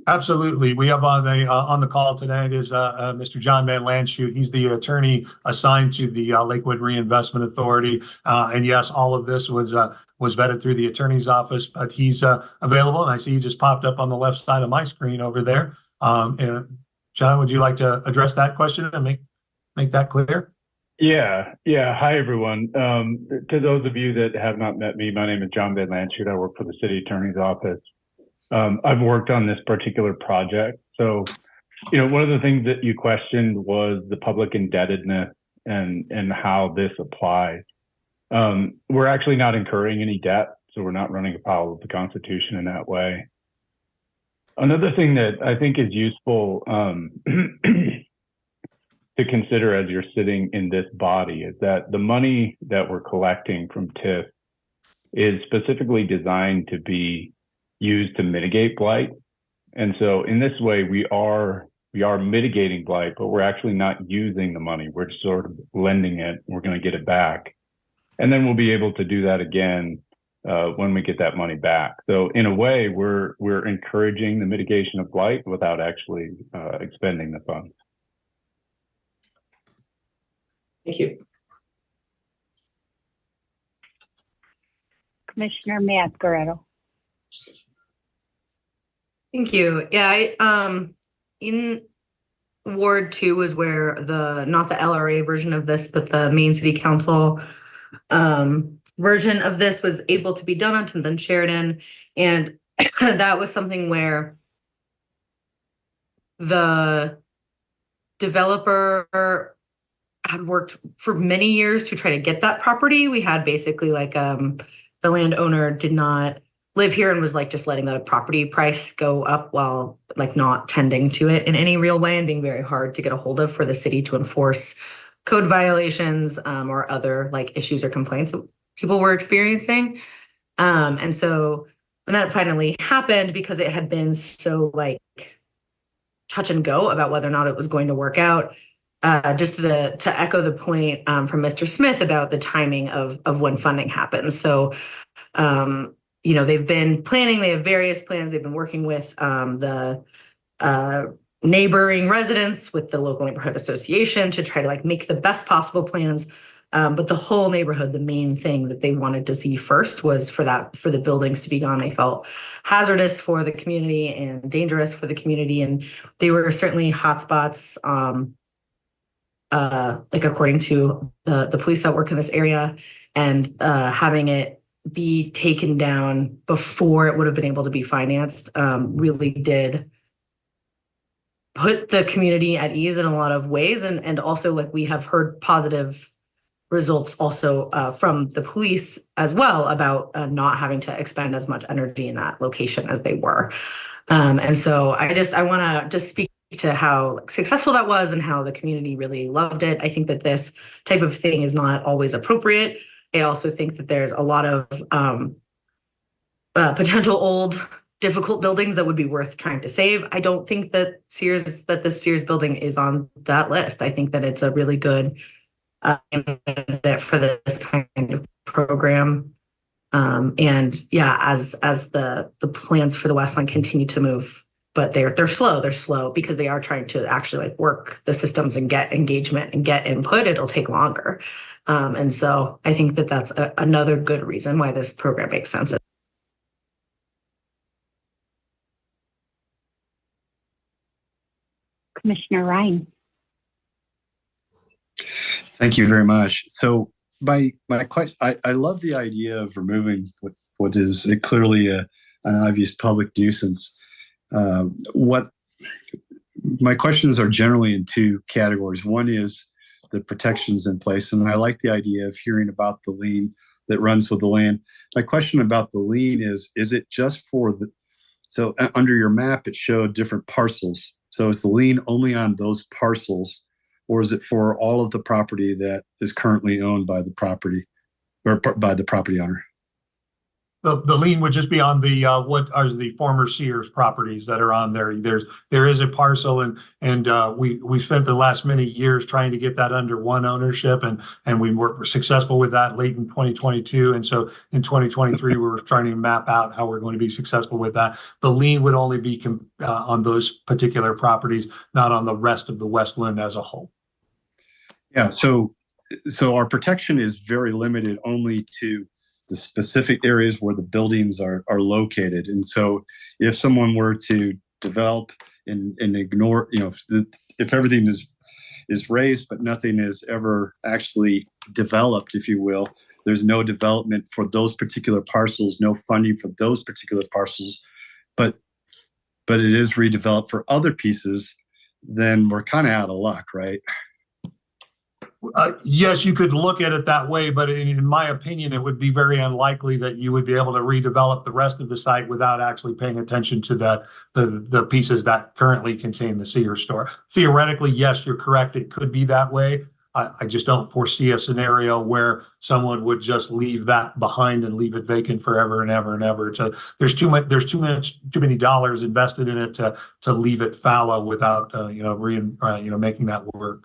[SPEAKER 4] Absolutely. We have on the call tonight is Mr. John Van Landshut. He's the attorney assigned to the Lakewood Reinvestment Authority. And yes, all of this was vetted through the attorney's office, but he's available. And I see he just popped up on the left side of my screen over there. And John, would you like to address that question and make that clear?
[SPEAKER 8] Yeah. Hi, everyone. To those of you that have not met me, my name is John Van Landshut. I work for the city attorney's office. I've worked on this particular project. So, one of the things that you questioned was the public indebtedness and how this applies. We're actually not incurring any debt, so we're not running afoul of the Constitution in that way. Another thing that I think is useful to consider as you're sitting in this body is that the money that we're collecting from TIF is specifically designed to be used to mitigate blight. And so in this way, we are mitigating blight, but we're actually not using the money. We're just sort of lending it. We're going to get it back. And then we'll be able to do that again when we get that money back. So in a way, we're encouraging the mitigation of blight without actually expending the funds.
[SPEAKER 7] Thank you.
[SPEAKER 1] Commissioner Mascaretto.
[SPEAKER 9] Thank you. Yeah, in Ward 2 is where not the LRA version of this, but the Maine City Council version of this was able to be done on 10th and Sheridan. And that was something where the developer had worked for many years to try to get that property. We had basically like the landowner did not live here and was like just letting the property price go up while like not tending to it in any real way and being very hard to get a hold of for the city to enforce code violations or other like issues or complaints that people were experiencing. And so when that finally happened, because it had been so like touch and go about whether or not it was going to work out, just to echo the point from Mr. Smith about the timing of when funding happens. So, they've been planning, they have various plans. They've been working with the neighboring residents with the local neighborhood association to try to like make the best possible plans But the whole neighborhood, the main thing that they wanted to see first was for the buildings to be gone. They felt hazardous for the community and dangerous for the community. And they were certainly hotspots, like according to the police that work in this area, and having it be taken down before it would have been able to be financed really did put the community at ease in a lot of ways. And also, like, we have heard positive results also from the police as well about not having to expend as much energy in that location as they were. And so I want to just speak to how successful that was and how the community really loved it. I think that this type of thing is not always appropriate. I also think that there's a lot of potential old, difficult buildings that would be worth trying to save. I don't think that the Sears building is on that list. I think that it's a really good for this kind of program. And yeah, as the plans for the Westland continue to move, but they're slow because they are trying to actually like work the systems and get engagement and get input. It'll take longer. And so I think that that's another good reason why this program makes sense.
[SPEAKER 1] Commissioner Ryan.
[SPEAKER 10] Thank you very much. So my question, I love the idea of removing what is clearly an obvious public nuisance. What my questions are generally in two categories. One is the protections in place, and I like the idea of hearing about the lien that runs with the land. My question about the lien is it just for so under your map, it showed different parcels. So is the lien only on those parcels, or is it for all of the property that is currently owned by the property or by the property owner?
[SPEAKER 4] The lien would just be on the what are the former Sears properties that are on there. There is a parcel, and we spent the last many years trying to get that under one ownership, and we were successful with that late in 2022. And so in 2023, we were trying to map out how we're going to be successful with that. The lien would only be on those particular properties, not on the rest of the Westland as a whole.
[SPEAKER 10] Yeah, so our protection is very limited only to the specific areas where the buildings are located. And so if someone were to develop and ignore, if everything is raised, but nothing is ever actually developed, if you will, there's no development for those particular parcels, no funding for those particular parcels, but it is redeveloped for other pieces, then we're kind of out of luck, right?
[SPEAKER 4] Yes, you could look at it that way, but in my opinion, it would be very unlikely that you would be able to redevelop the rest of the site without actually paying attention to the pieces that currently contain the Sears store. Theoretically, yes, you're correct. It could be that way. I just don't foresee a scenario where someone would just leave that behind and leave it vacant forever and ever and ever. So there's too many dollars invested in it to leave it fallow without making that work.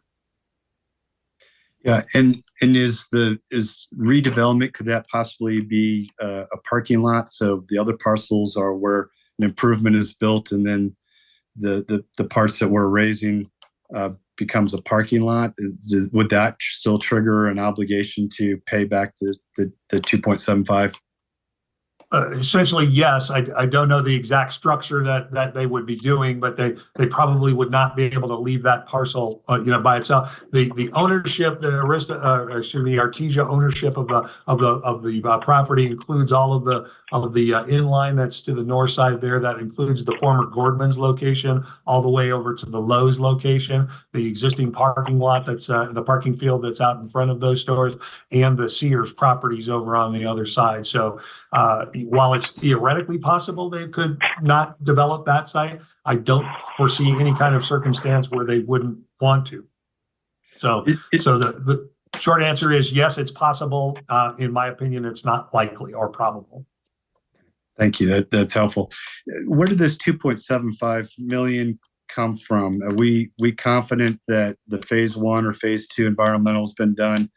[SPEAKER 10] Yeah, and is redevelopment, could that possibly be a parking lot? So the other parcels are where an improvement is built, and then the parts that we're raising becomes a parking lot. Would that still trigger an obligation to pay back the 2.75?
[SPEAKER 4] Essentially, yes. I don't know the exact structure that they would be doing, but they probably would not be able to leave that parcel, by itself. The ownership, the Artesia ownership of the property includes all of the inline that's to the north side there. That includes the former Gordman's location all the way over to the Lowe's location, the existing parking lot that's the parking field that's out in front of those stores, and the Sears properties over on the other side. So while it's theoretically possible they could not develop that site, I don't foresee any kind of circumstance where they wouldn't want to. So the short answer is yes, it's possible. In my opinion, it's not likely or probable.
[SPEAKER 10] Thank you. That's helpful. Where did this 2.75 million come from? Are we confident that the phase 1 or phase 2 environmental has been done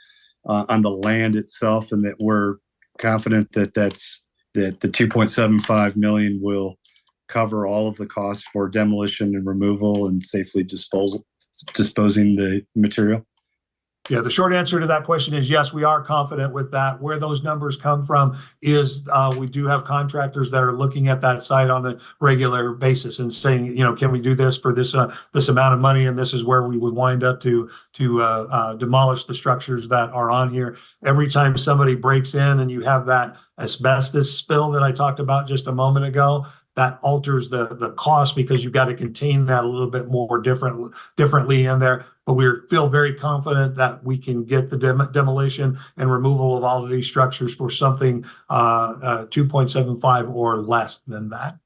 [SPEAKER 10] on the land itself, and that we're confident that the 2.75 million will cover all of the costs for demolition and removal and safely disposing the material?
[SPEAKER 4] Yeah, the short answer to that question is yes, we are confident with that. Where those numbers come from is we do have contractors that are looking at that site on a regular basis and saying, you know, can we do this for this this amount of money? And this is where we would wind up to demolish the structures that are on here. Every time somebody breaks in and you have that asbestos spill that I talked about just a moment ago, that alters the cost because you've got to contain that a little bit more differently in there. But we feel very confident that we can get the demolition and removal of all of these structures for something 2.75 or less than that.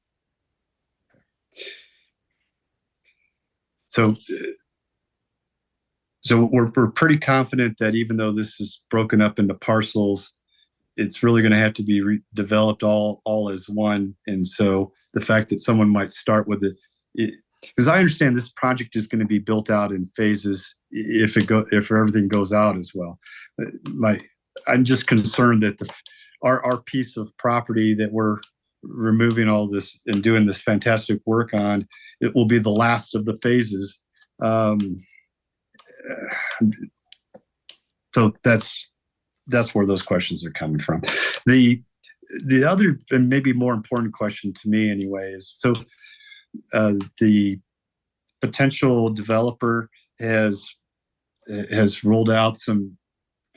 [SPEAKER 10] So we're pretty confident that even though this is broken up into parcels, it's really going to have to be developed all as one. And so the fact that someone might start with it, because I understand this project is going to be built out in phases if everything goes out as well. I'm just concerned that our piece of property that we're removing all this and doing this fantastic work on, it will be the last of the phases. So that's where those questions are coming from. The other and maybe more important question to me anyway is, so the potential developer has rolled out some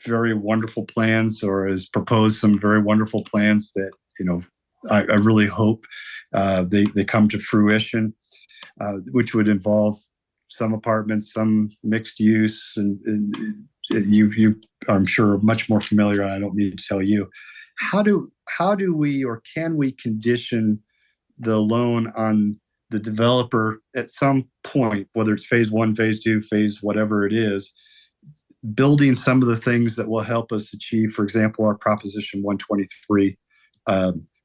[SPEAKER 10] very wonderful plans or has proposed some very wonderful plans that, you know, I really hope they come to fruition, which would involve some apartments, some mixed use, and you I'm sure are much more familiar. I don't need to tell you. How do we, or can we, condition the loan on the developer at some point, whether it's phase 1, phase 2, phase whatever it is, building some of the things that will help us achieve, for example, our Proposition 123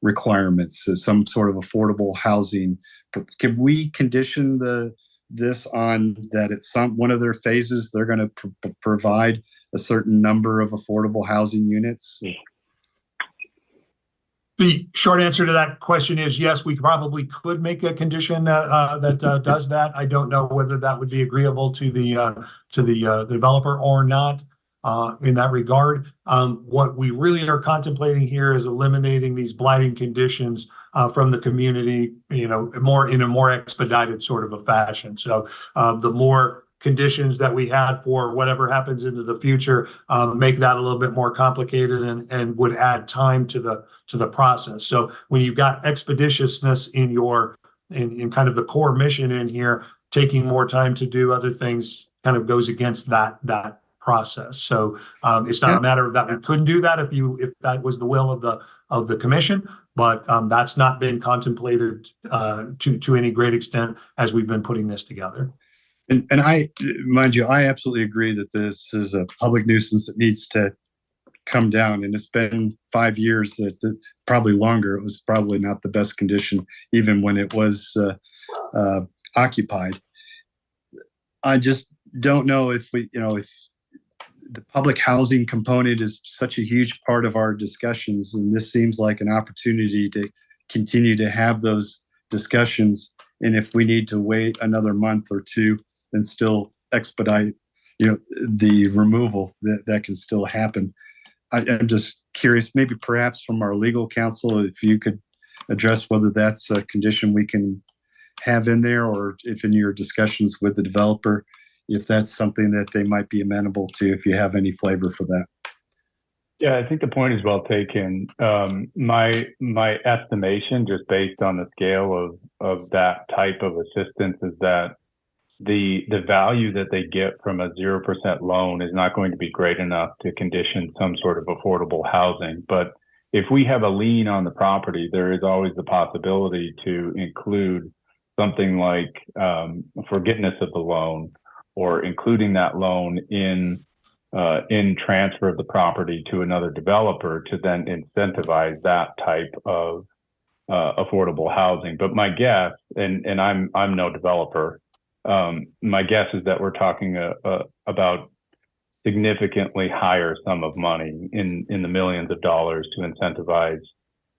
[SPEAKER 10] requirements, so some sort of affordable housing? Can we condition this on that at one of their phases they're going to provide a certain number of affordable housing units?
[SPEAKER 4] The short answer to that question is yes, we probably could make a condition that does that. I don't know whether that would be agreeable to the developer or not in that regard. What we really are contemplating here is eliminating these blighting conditions from the community, you know, in a more expedited sort of a fashion. So the more conditions that we had for whatever happens into the future make that a little bit more complicated and would add time to the process. So when you've got expeditiousness in kind of the core mission in here, taking more time to do other things kind of goes against that process. So it's not a matter of that we couldn't do that if that was the will of the commission, but that's not been contemplated to any great extent as we've been putting this together.
[SPEAKER 10] And I, mind you, I absolutely agree that this is a public nuisance that needs to come down. And it's been 5 years, probably longer. It was probably not the best condition, even when it was occupied. I just don't know if if the public housing component is such a huge part of our discussions, and this seems like an opportunity to continue to have those discussions. And if we need to wait another month or two and still expedite, the removal, that can still happen. I'm just curious, maybe perhaps from our legal counsel, if you could address whether that's a condition we can have in there, or if in your discussions with the developer, if that's something that they might be amenable to, if you have any flavor for that.
[SPEAKER 8] Yeah, I think the point is well taken. My estimation, just based on the scale of that type of assistance, is that the value that they get from a 0% loan is not going to be great enough to condition some sort of affordable housing. But if we have a lien on the property, there is always the possibility to include something like forgiveness of the loan, or including that loan in transfer of the property to another developer to then incentivize that type of affordable housing. But my guess, and I'm no developer, my guess is that we're talking about significantly higher sum of money in the millions of dollars to incentivize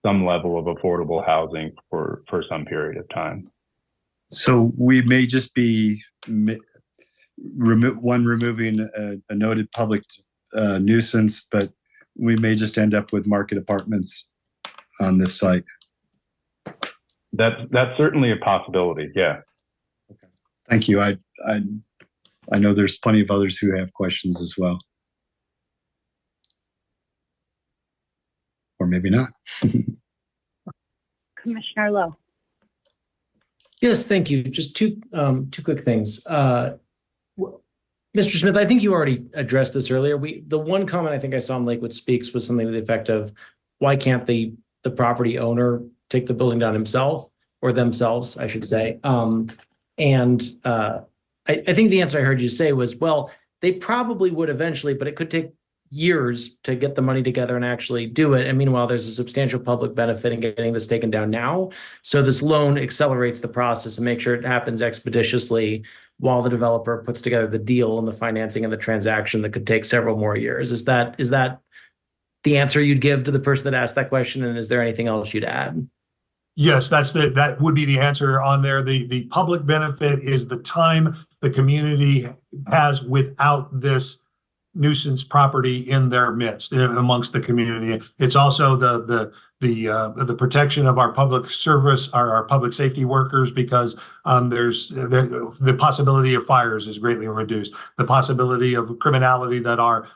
[SPEAKER 8] some level of affordable housing for some period of time.
[SPEAKER 10] So we may just be removing a noted public nuisance, but we may just end up with market apartments on this site.
[SPEAKER 8] That's certainly a possibility. Yeah.
[SPEAKER 10] Okay. Thank you. I know there's plenty of others who have questions as well. Or maybe not.
[SPEAKER 1] Commissioner Lowe.
[SPEAKER 11] Yes, thank you. Just two quick things. Mr. Smith, I think you already addressed this earlier. The one comment I think I saw in Lakewood Speaks was something to the effect of, why can't the property owner take the building down himself, or themselves, I should say. I think the answer I heard you say was, well, they probably would eventually, but it could take years to get the money together and actually do it. And meanwhile, there's a substantial public benefit in getting this taken down now. So this loan accelerates the process and makes sure it happens expeditiously while the developer puts together the deal and the financing and the transaction that could take several more years. Is that the answer you'd give to the person that asked that question? And is there anything else you'd add?
[SPEAKER 4] Yes, that would be the answer on there. The public benefit is the time the community has without this nuisance property in their midst, amongst the community. It's also the protection of our public service, our public safety workers, because there's the possibility of fires is greatly reduced. The possibility of criminality that our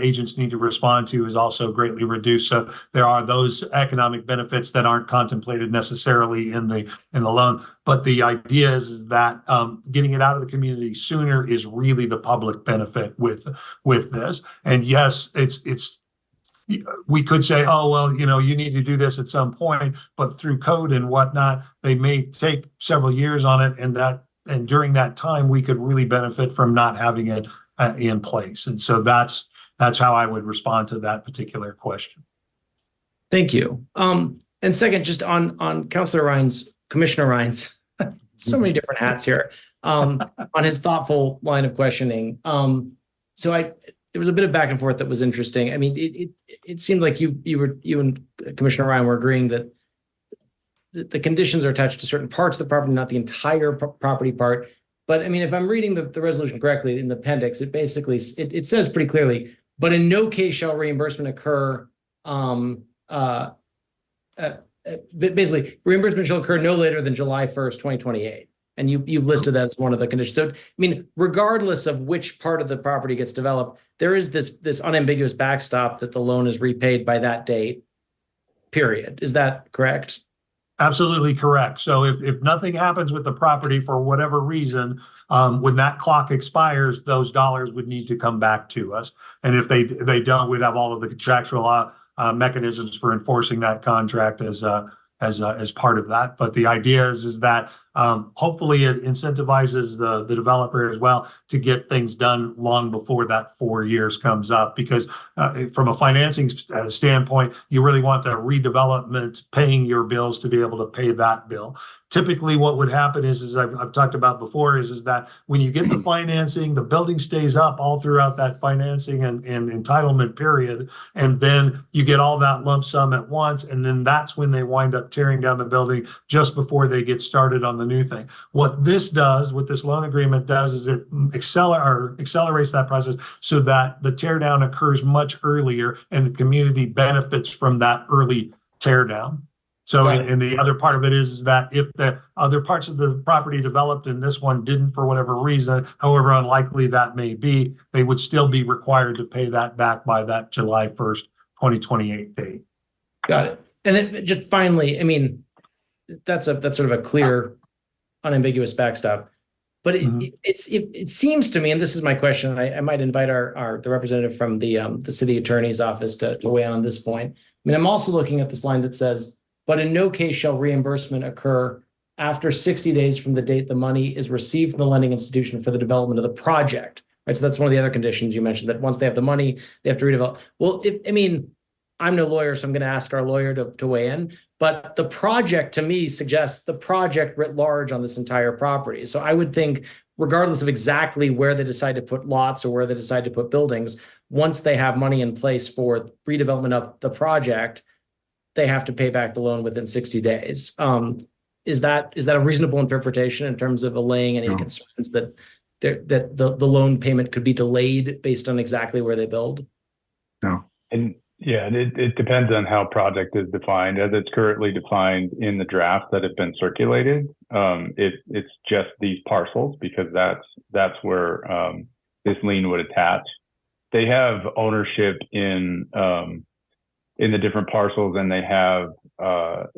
[SPEAKER 4] agents need to respond to is also greatly reduced. So there are those economic benefits that aren't contemplated necessarily in the loan. But the idea is that getting it out of the community sooner is really the public benefit with this. And yes, it's we could say, oh, well, you need to do this at some point, but through code and whatnot, they may take several years on it. And during that time, we could really benefit from not having it in place. And so that's how I would respond to that particular question.
[SPEAKER 11] Thank you. And second, just on Commissioner Ryan's, so many different hats here, on his thoughtful line of questioning. There was a bit of back and forth that was interesting. I mean, it seemed like you and Commissioner Ryan were agreeing that the conditions are attached to certain parts of the property, not the entire property part. But I mean, if I'm reading the resolution correctly in the appendix, it basically it says pretty clearly, but in no case shall reimbursement occur. Basically, reimbursement shall occur no later than July 1st, 2028. And you've listed that as one of the conditions. So, I mean, regardless of which part of the property gets developed, there is this unambiguous backstop that the loan is repaid by that date, period. Is that correct?
[SPEAKER 4] Absolutely correct. So if nothing happens with the property for whatever reason, when that clock expires, those dollars would need to come back to us. And if they don't, we'd have all of the contractual mechanisms for enforcing that contract as part of that. But the idea is that hopefully it incentivizes the developer as well to get things done long before that 4 years comes up, because from a financing standpoint, you really want the redevelopment paying your bills to be able to pay that bill. Typically what would happen is I've talked about before, is that when you get the financing, the building stays up all throughout that financing and entitlement period. And then you get all that lump sum at once. And then that's when they wind up tearing down the building just before they get started on the new thing. What this loan agreement does, is it accelerates that process so that the tear down occurs much earlier and the community benefits from that early tear down. So, and the other part of it is that if the other parts of the property developed and this one didn't for whatever reason, however unlikely that may be, they would still be required to pay that back by that July 1st, 2028 date.
[SPEAKER 11] Got it. And then just finally, I mean, that's sort of a clear, unambiguous backstop. But it seems to me, and this is my question, I might invite the representative from the city attorney's office to weigh in on this point. I mean, I'm also looking at this line that says, but in no case shall reimbursement occur after 60 days from the date the money is received from the lending institution for the development of the project, right? So that's one of the other conditions you mentioned, that once they have the money, they have to redevelop. Well, I'm no lawyer, so I'm going to ask our lawyer to weigh in, but the project to me suggests the project writ large on this entire property. So I would think, regardless of exactly where they decide to put lots or where they decide to put buildings, once they have money in place for redevelopment of the project, they have to pay back the loan within 60 days. Is that a reasonable interpretation in terms of allaying any concerns that that the loan payment could be delayed based on exactly where they build?
[SPEAKER 10] No.
[SPEAKER 8] And yeah, it depends on how project is defined. As it's currently defined in the drafts that have been circulated, it's just these parcels, because that's where this lien would attach. They have ownership in the different parcels, and they have a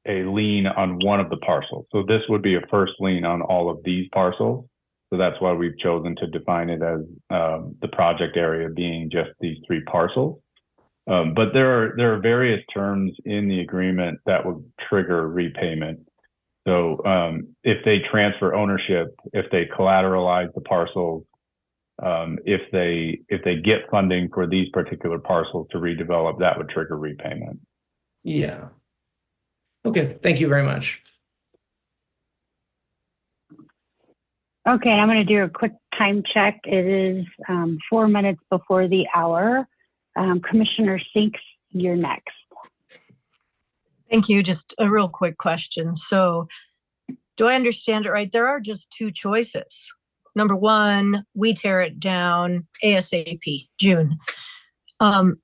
[SPEAKER 8] lien on one of the parcels. So this would be a first lien on all of these parcels. So that's why we've chosen to define it as the project area being just these 3 parcels. But there are various terms in the agreement that would trigger repayment. So if they transfer ownership, if they collateralize the parcels, if they get funding for these particular parcels to redevelop, that would trigger repayment.
[SPEAKER 11] Yeah. Okay, thank you very much.
[SPEAKER 1] Okay, I'm going to do a quick time check. It is 4 minutes before the hour. Commissioner Sinks, you're next.
[SPEAKER 12] Thank you. Just a real quick question. So do I understand it right? There are just 2 choices. Number 1, we tear it down ASAP, June.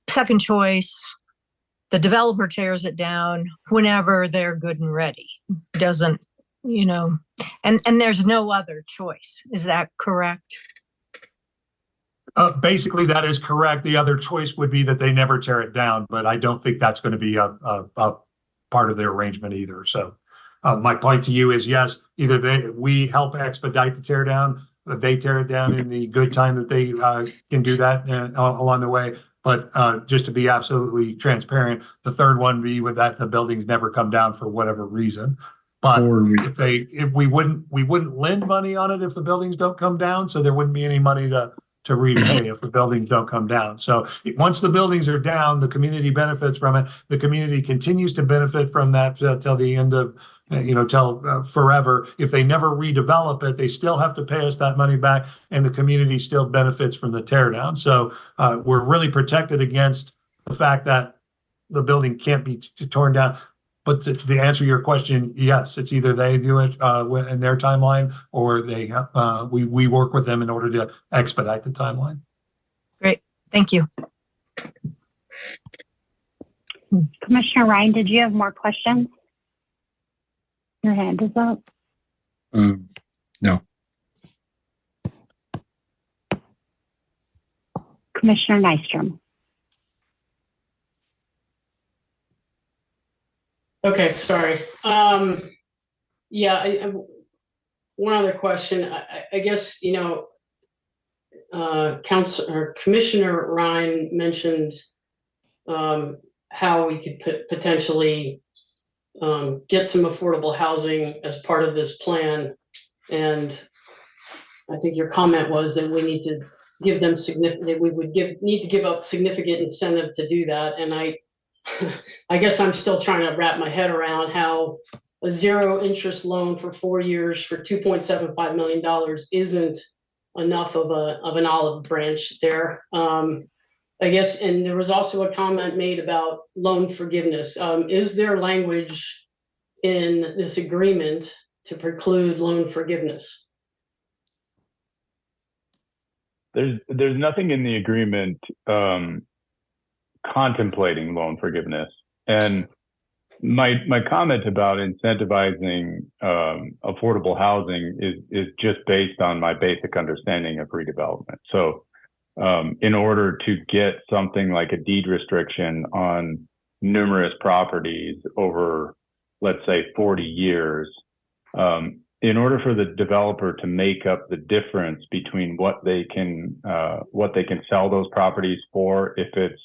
[SPEAKER 12] Second choice, the developer tears it down whenever they're good and ready. Doesn't, and there's no other choice. Is that correct?
[SPEAKER 4] Basically, that is correct. The other choice would be that they never tear it down, but I don't think that's going to be a part of the arrangement either. So my point to you is, yes, either we help expedite the tear down, they tear it down in the good time that they can do that along the way. But just to be absolutely transparent, the third one be with that the buildings never come down for whatever reason. But if we wouldn't lend money on it if the buildings don't come down, so there wouldn't be any money to repay if the buildings don't come down. So once the buildings are down, the community benefits from it. The community continues to benefit from that till the end of, till forever. If they never redevelop it, they still have to pay us that money back, and the community still benefits from the tear down. So we're really protected against the fact that the building can't be torn down. But to answer your question, yes, it's either they do it in their timeline, or we work with them in order to expedite the timeline.
[SPEAKER 12] Great, thank you.
[SPEAKER 1] Commissioner Ryan, did you have more questions? Your hand is up.
[SPEAKER 10] No.
[SPEAKER 1] Commissioner Nystrom.
[SPEAKER 7] Okay, sorry. Yeah, one other question. I guess, Commissioner Ryan mentioned how we could potentially get some affordable housing as part of this plan. And I think your comment was that we need to give them need to give up significant incentive to do that. And I guess I'm still trying to wrap my head around how a 0 interest loan for 4 years for $2.75 million isn't enough of an olive branch there. I guess, and there was also a comment made about loan forgiveness. Is there language in this agreement to preclude loan forgiveness?
[SPEAKER 8] There's nothing in the agreement contemplating loan forgiveness. And my comment about incentivizing affordable housing is just based on my basic understanding of redevelopment. So in order to get something like a deed restriction on numerous properties over, let's say, 40 years, in order for the developer to make up the difference between what they can sell those properties for if it's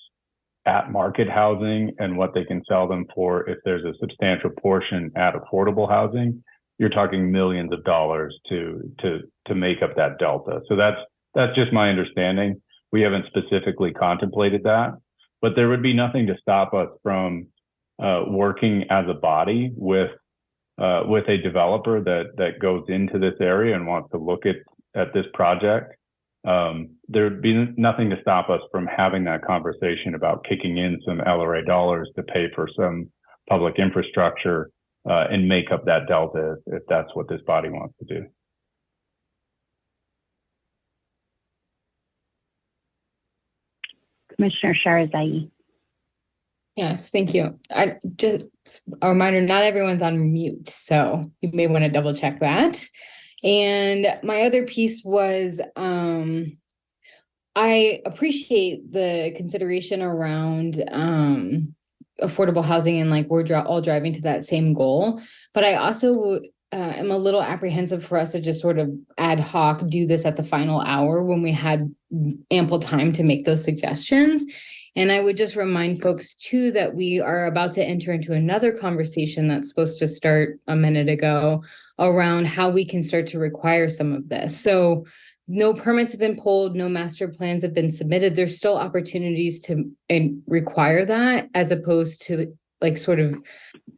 [SPEAKER 8] at market housing and what they can sell them for if there's a substantial portion at affordable housing, you're talking millions of dollars to make up that delta. So that's just my understanding. We haven't specifically contemplated that, but there would be nothing to stop us from working as a body with a developer that goes into this area and wants to look at this project. There would be nothing to stop us from having that conversation about kicking in some LRA dollars to pay for some public infrastructure and make up that delta if that's what this body wants to do.
[SPEAKER 1] Commissioner Sharazai.
[SPEAKER 3] Yes, thank you. I just a reminder, not everyone's on mute, so you may want to double check that. And my other piece was I appreciate the consideration around affordable housing and like we're all driving to that same goal. But I also am a little apprehensive for us to just sort of ad hoc do this at the final hour when we had ample time to make those suggestions. And I would just remind folks too that we are about to enter into another conversation that's supposed to start a minute ago around how we can start to require some of this. So no permits have been pulled, no master plans have been submitted. There's still opportunities to require that as opposed to like sort of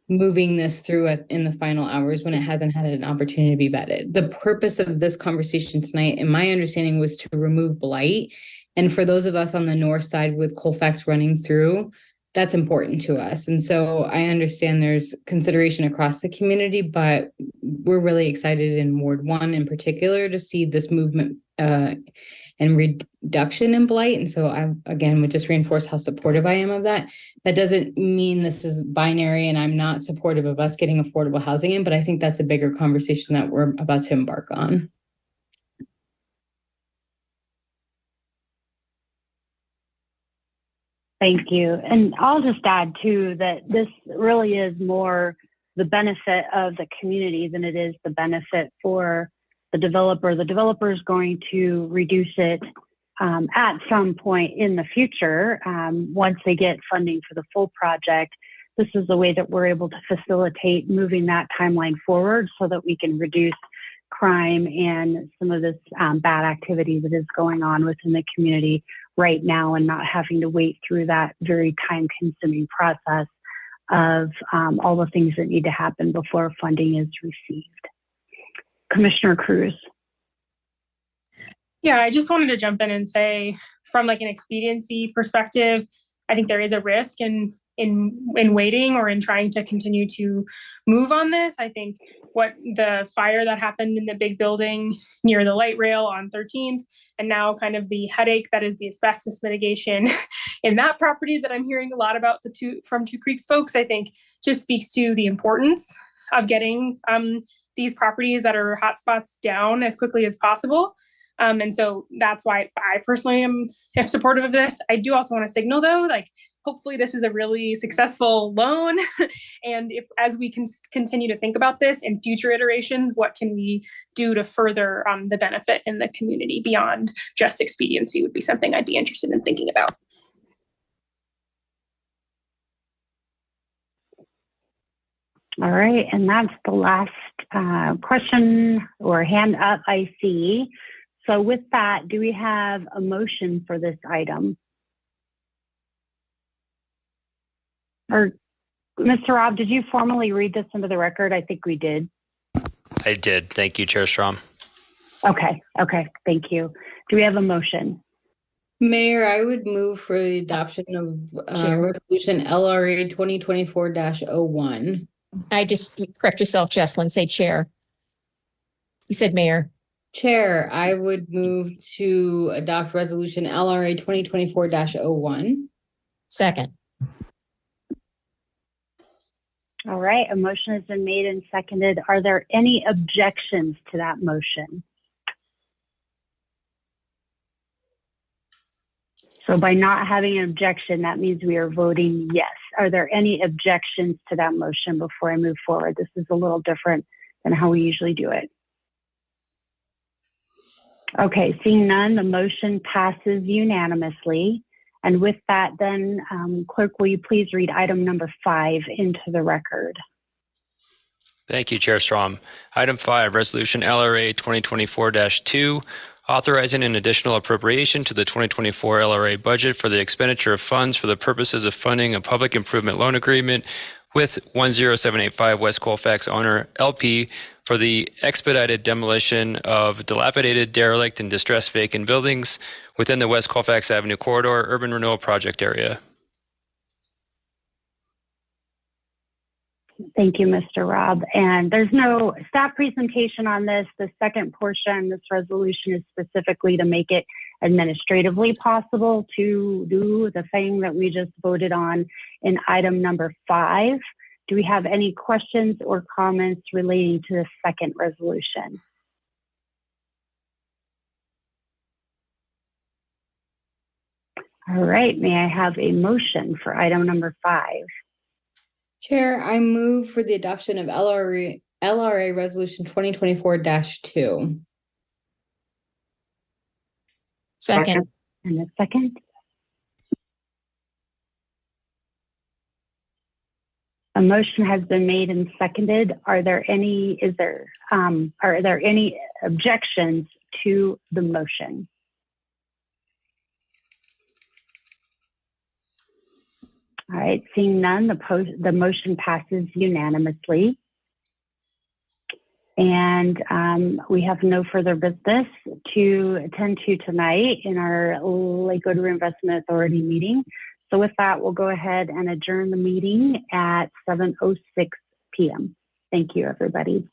[SPEAKER 3] moving this through in the final hours when it hasn't had an opportunity to be vetted. The purpose of this conversation tonight, in my understanding, was to remove blight. And for those of us on the north side with Colfax running through, that's important to us. And so I understand there's consideration across the community, but we're really excited in Ward 1 in particular to see this movement and reduction in blight. And so I, again, would just reinforce how supportive I am of that. That doesn't mean this is binary and I'm not supportive of us getting affordable housing in, but I think that's a bigger conversation that we're about to embark on.
[SPEAKER 1] Thank you. And I'll just add too that this really is more the benefit of the community than it is the benefit for the developer. The developer is going to reduce it at some point in the future once they get funding for the full project. This is the way that we're able to facilitate moving that timeline forward so that we can reduce crime and some of this bad activity that is going on within the community right now and not having to wait through that very time-consuming process of all the things that need to happen before funding is received. Commissioner Cruz.
[SPEAKER 6] Yeah, I just wanted to jump in and say from like an expediency perspective, I think there is a risk in waiting or in trying to continue to move on this. I think what the fire that happened in the big building near the light rail on 13th, and now kind of the headache that is the asbestos mitigation in that property that I'm hearing a lot about from Two Creeks folks, I think just speaks to the importance of getting these properties that are hotspots down as quickly as possible. And so that's why I personally am supportive of this. I do also want to signal though, like, hopefully this is a really successful loan. And if, as we can continue to think about this in future iterations, what can we do to further the benefit in the community beyond just expediency would be something I'd be interested in thinking about.
[SPEAKER 1] All right, and that's the last question or hand up I see. So with that, do we have a motion for this item? Or Mr. Robb, did you formally read this into the record? I think we did.
[SPEAKER 2] I did. Thank you, Chair Strom.
[SPEAKER 1] Okay, thank you. Do we have a motion?
[SPEAKER 3] Mayor, I would move for the adoption of Resolution LRA 2024-01.
[SPEAKER 13] I just correct yourself, Jesslyn, say chair. You said mayor.
[SPEAKER 3] Chair, I would move to adopt Resolution LRA 2024-01.
[SPEAKER 13] Second.
[SPEAKER 1] All right, a motion has been made and seconded. Are there any objections to that motion? So by not having an objection, that means we are voting yes. Are there any objections to that motion before I move forward? This is a little different than how we usually do it. Okay, seeing none, the motion passes unanimously. And with that, then, Clerk, will you please read item number 5 into the record?
[SPEAKER 2] Thank you, Chair Strom. Item 5, Resolution LRA 2024-2, authorizing an additional appropriation to the 2024 LRA budget for the expenditure of funds for the purposes of funding a public improvement loan agreement with 10785 West Colfax owner LP for the expedited demolition of dilapidated, derelict, and distressed vacant buildings within the West Colfax Avenue Corridor Urban Renewal Project area.
[SPEAKER 1] Thank you, Mr. Robb. And there's no staff presentation on this. The second portion, this resolution is specifically to make it administratively possible to do the thing that we just voted on in item number 5. Do we have any questions or comments relating to the second resolution? All right, may I have a motion for item number 5?
[SPEAKER 3] Chair, I move for the adoption of LRA Resolution 2024-2.
[SPEAKER 13] Second.
[SPEAKER 1] And a second. A motion has been made and seconded. Are there any objections to the motion? All right, seeing none, the motion passes unanimously. And we have no further business to attend to tonight in our Lakewood Reinvestment Authority meeting. So with that, we'll go ahead and adjourn the meeting at 7:06 p.m. Thank you, everybody.